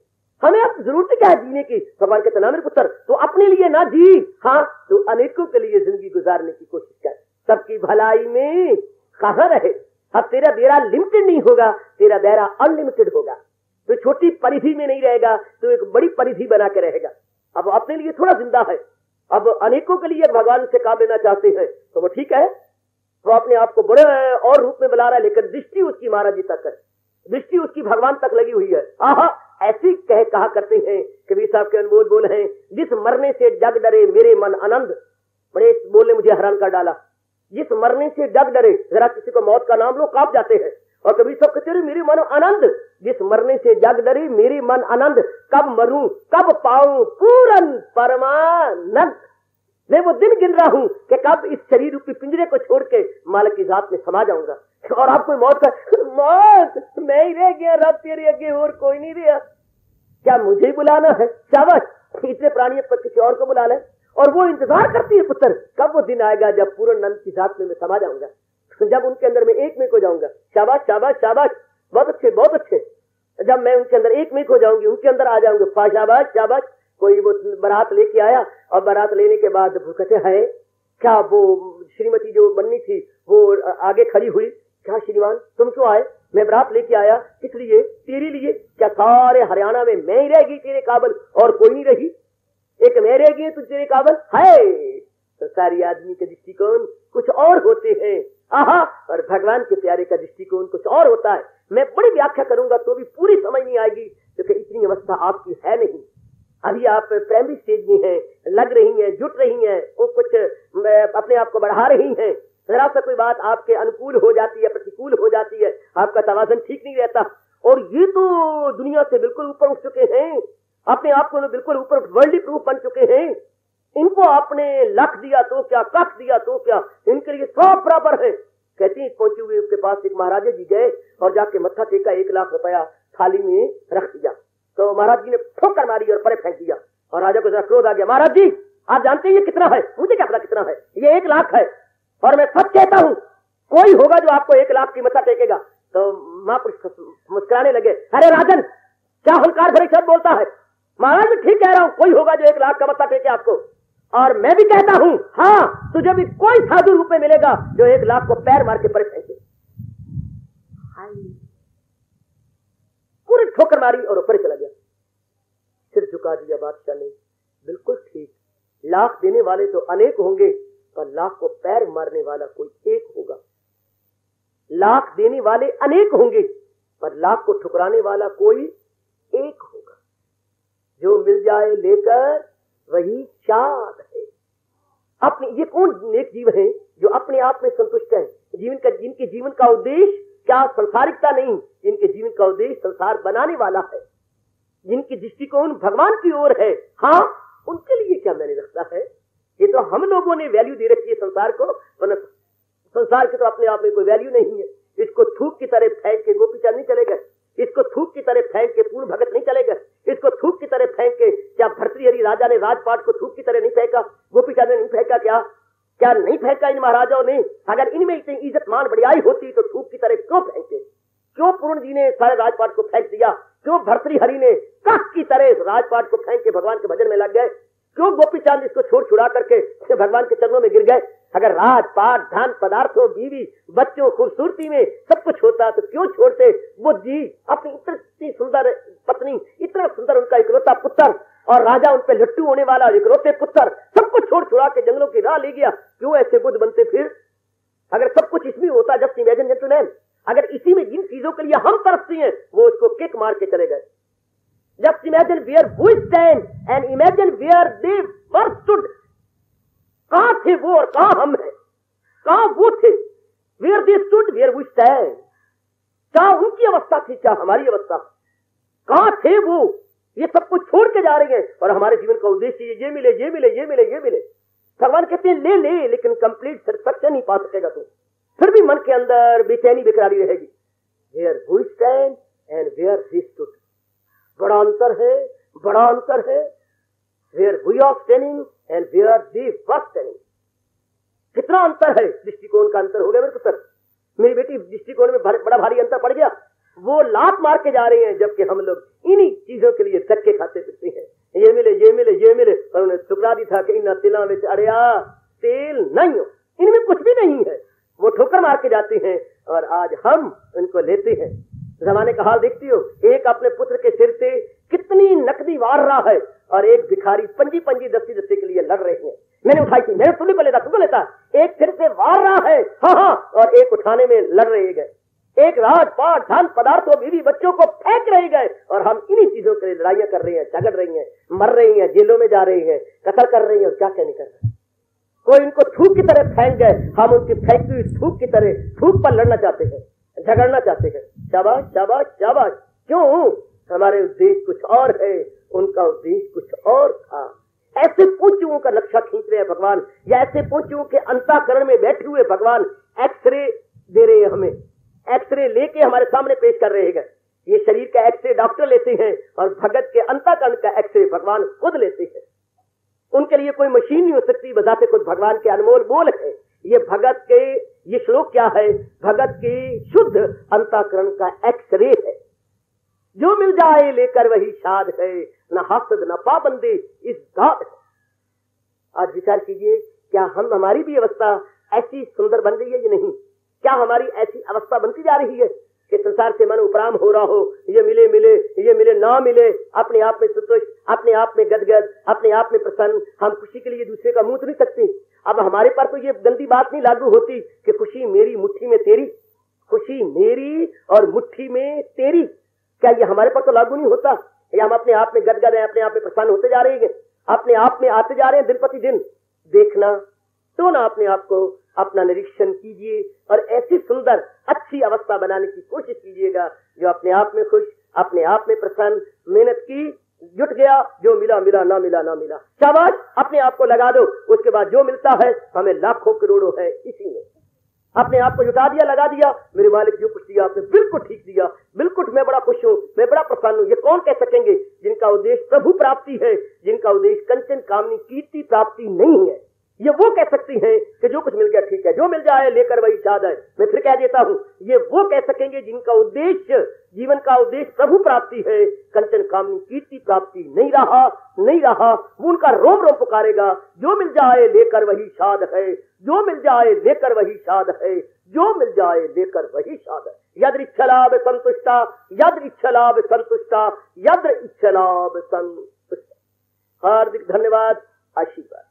हमें अब जरूरत क्या है जीने की। भगवान कहते ना मेरे पुत्र, तो अपने लिए ना जी, हाँ, तो अनेकों के लिए जिंदगी गुजारने की कोशिश कर। सबकी भलाई में कहां रहे। अब तेरा दायरा लिमिटेड नहीं होगा, तेरा दायरा अनलिमिटेड होगा। तो छोटी परिधि में नहीं रहेगा, तो एक बड़ी परिधि बना के रहेगा। अब अपने लिए थोड़ा जिंदा है, अब अनेकों के लिए भगवान से काम लेना चाहते हैं, तो वो ठीक है, वो अपने आप को बड़े और रूप में बुला रहा है, लेकिन दृष्टि उसकी महाराज जी तक है, दृष्टि उसकी भगवान तक लगी हुई है। आहा, ऐसी कहा करते हैं कबीर साहब के अनमोल बोल हैं, जिस मरने से जग डरे मेरे मन आनंद। बड़े बोल ने मुझे हैरान कर डाला। जिस मरने से डग डरे, जरा किसी को मौत का नाम लो कांप जाते हैं। और कभी सब कहते रहे मेरी मन आनंद, जिस मरने से जग डरी मेरी मन आनंद, कब मरूं कब पाऊं पूरन परमानंद। मैं वो दिन गिन रहा हूं कि कब इस शरीर रूपी पिंजरे को छोड़ के मालिक की जात में समा जाऊंगा। और आपको मौत का मौत मैं ही रह गया, रब तेरे आगे और कोई नहीं रहा, क्या मुझे ही बुलाना है? शाबाश, इतने प्राणी पर किसी और को बुला ले। और वो इंतजार करती है पुत्र, कब वो दिन आएगा जब पूर्ण नंद की जात में मैं समा जाऊंगा, जब उनके अंदर में एक में हो जाऊंगा। शाबाश शाबाश शाबाश, बहुत अच्छे बहुत अच्छे। जब मैं उनके अंदर एक में हो जाऊंगी, उनके अंदर आ जाऊंगा। शाबाश शाबाश। कोई वो बारात लेके आया और बारात लेने के बाद वो कहते हैं क्या वो श्रीमती जो बननी थी वो आगे खड़ी हुई, क्या श्रीमान तुम क्यों आए? मैं बारात लेके आया, किस लिए? तेरे लिए। क्या सारे हरियाणा में मैं ही रहेगी तेरे काबल और कोई नहीं रही? एक मैं रहेगी तू तेरे काबल है? तो सारी आदमी के दृष्टिकोण कुछ और होते हैं, आहा, और भगवान के प्यारे का दृष्टिकोण कुछ और होता है। मैं बड़ी व्याख्या करूंगा तो भी पूरी समझ नहीं आएगी, क्योंकि इतनी अवस्था आपकी है नहीं। अभी आप प्राइमरी स्टेज में हैं, लग रही हैं, जुट रही हैं, वो कुछ अपने आप को बढ़ा रही हैं। जरा सा कोई बात आपके अनुकूल हो जाती है, प्रतिकूल हो जाती है, आपका तवाज़ुन ठीक नहीं रहता। और ये तो दुनिया से बिल्कुल ऊपर उठ चुके हैं, अपने आप को बिल्कुल ऊपर वर्ल्ड प्रूफ बन चुके हैं। इनको आपने लख दिया तो क्या, कख दिया तो क्या, इनके लिए सब बराबर है। कहती है पहुंची हुई उसके पास एक महाराजा जी गए और जाके मत्था टेका, 1 लाख रुपया थाली में रख दिया। तो महाराज जी ने ठोकर मारी और परे फेंक दिया। और राजा को जरा क्रोध आ गया, महाराज जी आप जानते हैं ये कितना है? मुझे क्या पता कितना है, ये 1 लाख है और मैं सच कहता हूँ कोई होगा जो आपको 1 लाख की मत्था टेकेगा। तो महापुरुष मुस्कुराने लगे, अरे राजन क्या हंकार भरे शब्द बोलता है? महाराज मैं ठीक कह रहा हूँ, कोई होगा जो 1 लाख का मत्था टेके आपको। और मैं भी कहता हूँ हाँ, तुझे भी कोई साधु रूप में मिलेगा जो 1 लाख को पैर मार के परे फेंके। पूरी ठोकर मारी और ऊपर चला गया। सिर झुका दिया बादशाह ने, बिल्कुल ठीक, लाख देने वाले तो अनेक होंगे पर लाख को पैर मारने वाला कोई एक होगा। लाख देने वाले अनेक होंगे पर लाख को ठुकराने वाला कोई एक होगा। जो मिल जाए लेकर वही शाद है। अपने ये कौन नेक जीव है जो अपने आप में संतुष्ट है? जिनके जीवन का उद्देश्य क्या संसारिकता नहीं, जिनके जीवन का उद्देश्य संसार बनाने वाला है, जिनकी दृष्टिकोण भगवान की ओर है, हाँ उनके लिए क्या मैंने रखा है? ये तो हम लोगों ने वैल्यू दे रखी है संसार को, वरना संसार की तो अपने आप में कोई वैल्यू नहीं है। इसको थूक की तरह फेंक के गोपीचंद नहीं चलेगा, इसको थूक की तरह फेंक के पूर्ण भगत नहीं चलेगा, इसको थूक की तरह फेंक के, क्या भर्तृहरि राजा ने राजपाट को थूक की तरह नहीं फेंका? गोपीचंद ने नहीं फेंका? क्या नहीं फेंका इन महाराजाओं ने? अगर इनमें इतनी इज्जत मान बढ़ियाई होती तो थूक की तरह क्यों फेंके? क्यों पूर्ण जी ने सारे राजपाट को फेंक दिया? क्यों भर्तृहरि ने कख की तरह राजपाट को फेंक के भगवान के भजन में लग गए? क्यों गोपीचंद इसको छोड़ छुड़ा करके भगवान के चरणों में गिर गए? अगर राजपाट, धन, पदार्थों, बीवी, बच्चों, खूबसूरती में सब कुछ होता तो क्यों छोड़ते? वो जी अपनी इतनी सुंदर पत्नी, इतना सुंदर उनका इकलौता पुत्र, और राजा उन पे लट्टू होने वाला इकलौते पुत्र, सब कुछ छोड़ छुड़ा के जंगलों की राह ले गया। क्यों ऐसे बुद्ध बनते फिर? अगर सब कुछ इसमें होता, जस्ट इमेजिन जेंटलमैन, अगर इसी में जिन चीजों के लिए हम तरसते हैं वो उसको किक मार के चले गए। Just imagine where we stand and imagine where they were stood. कहां थे वो और कहां हम हैं? कहां वो थे? Where they stood where we stand. क्या उनकी अवस्था थी, क्या हमारी अवस्था? कहां थे वो? ये सब कुछ छोड़ के जा रहे हैं और हमारे जीवन का उद्देश्य ये मिले, ये मिले, ये मिले, ये मिले। भगवान कहते हैं ले ले, लेकिन कंप्लीट सेटिस्फैक्शन नहीं पा सकेगा तू, फिर भी मन के अंदर बेचैनी बेकरारी रहेगी। Where we stand and where they stood, बड़ा अंतर है, बड़ा अंतर है। Where we are standing and where they were standing, कितना अंतर है, दृष्टिकोण का अंतर हो गया मेरे पुत्र। मेरी बेटी दृष्टिकोण में बड़ा भारी अंतर पड़ गया। वो लात मार के जा रहे हैं, जबकि हम लोग इन्हीं चीजों के लिए धक्के खाते फिरते हैं। ये मिले, ये मिले, ये मिले, पर उन्हें ठुकरा दी था कि इन तिला में अड़िया तेल नहीं हो, इनमें कुछ भी नहीं है। वो ठोकर मार के जाते हैं और आज हम उनको लेते हैं। जमाने का हाल देखती हो, एक अपने पुत्र के सिर से कितनी नकदी वार रहा है और एक भिखारी पंजी पंजी दस्ती दस्ती के लिए लड़ रहे हैं। मैंने उठाई थी, मैंने तुम को लेता, तुमको लेता। एक सिर से वार रहा है, हाँ, और एक उठाने में लड़ रहे गए। एक राजपाट, धन, पदार्थों, बीवी, बच्चों को फेंक रहे गए और हम इन्हीं चीजों के लिए लड़ाइयां कर रहे हैं, झगड़ रही हैं, मर रही हैं, जेलों में जा रही हैं, कत्ल कर रही हैं और क्या क्या नहीं कर रहे। कोई इनको थूक की तरह फेंक गए, हम उनकी फेंकी हुई थूक की तरह थूक पर लड़ना चाहते हैं, झगड़ना चाहते हैं। शाबाश शाबाश शाबाश। क्यों? हमारे उद्देश्य कुछ और है, उनका उद्देश्य कुछ और था। ऐसे पूंछुओं का नक्शा खींच रहे हैं भगवान, या ऐसे पूंछुओं के अंतःकरण में बैठे हुए भगवान एक्सरे दे रहे हैं, हमें एक्सरे लेके हमारे सामने पेश कर रहे हैं। ये शरीर का एक्सरे डॉक्टर लेते हैं और भगत के अंतःकरण का एक्सरे भगवान खुद लेते हैं। उनके लिए कोई मशीन नहीं हो सकती, बजाते खुद भगवान के अनमोल बोल है। ये भगत के, ये श्लोक क्या है? भगत के शुद्ध अंतःकरण का एक्सरे है। जो मिल जाए लेकर वही शाद है, न हासद न पाबंदी इस घाट है। आज विचार कीजिए, क्या हम, हमारी भी अवस्था ऐसी सुंदर बन गई है या नहीं? क्या हमारी ऐसी अवस्था बनती जा रही है कि संसार से मन उपराम हो रहा हो, ये मिले मिले, ये मिले ना मिले, अपने आप में संतुष्ट, अपने आप में गदगद, अपने आप में प्रसन्न, हम खुशी के लिए दूसरे का मुंह तो नहीं सकते। अब हमारे पर तो ये गंदी बात नहीं लागू होती कि खुशी मेरी मुट्ठी में तेरी, खुशी मेरी और मुट्ठी में तेरी। क्या ये हमारे पर तो लागू नहीं होता? या हम अपने आप में गदगद हैं, अपने आप में प्रसन्न होते जा रहे हैं, अपने आप में आते जा रहे हैं दिन प्रतिदिन? देखना तो ना अपने आप को, अपना निरीक्षण कीजिए और ऐसी सुंदर अच्छी अवस्था बनाने की कोशिश कीजिएगा जो अपने आप में खुश, अपने आप में प्रसन्न, मेहनत की, जुट गया, जो मिला मिला, ना मिला ना मिला, शाबाश, अपने आप को लगा दो। उसके बाद जो मिलता है हमें लाखों करोड़ों है इसी में। अपने आप को जुटा दिया, लगा दिया, मेरे मालिक जो कुछ दिया आपने बिल्कुल ठीक दिया, बिल्कुल मैं बड़ा खुश हूँ, मैं बड़ा प्रसन्न हूँ। ये कौन कह सकेंगे जिनका उद्देश्य प्रभु प्राप्ति है, जिनका उद्देश्य कंचन कामनी कीर्ति प्राप्ति नहीं है? ये वो कह सकती हैं कि जो कुछ मिल गया ठीक है, जो मिल जाए लेकर वही शाद है। मैं फिर कह देता हूँ, ये वो कह सकेंगे जिनका उद्देश्य, जीवन का उद्देश्य प्रभु प्राप्ति है, कंचन कामनी कीर्ति प्राप्ति नहीं रहा, नहीं रहा, वो उनका रोम रोम पुकारेगा, जो मिल जाए लेकर वही शाद है, जो मिल जाए लेकर वही शाद है, जो मिल जाए लेकर वही शाद है। यद्र इच्छलाभ संतुष्टा, यद्र इच्छलाभ संतुष्टा, यद्र इच्छलाभ संतुष्टा। हार्दिक धन्यवाद, आशीर्वाद।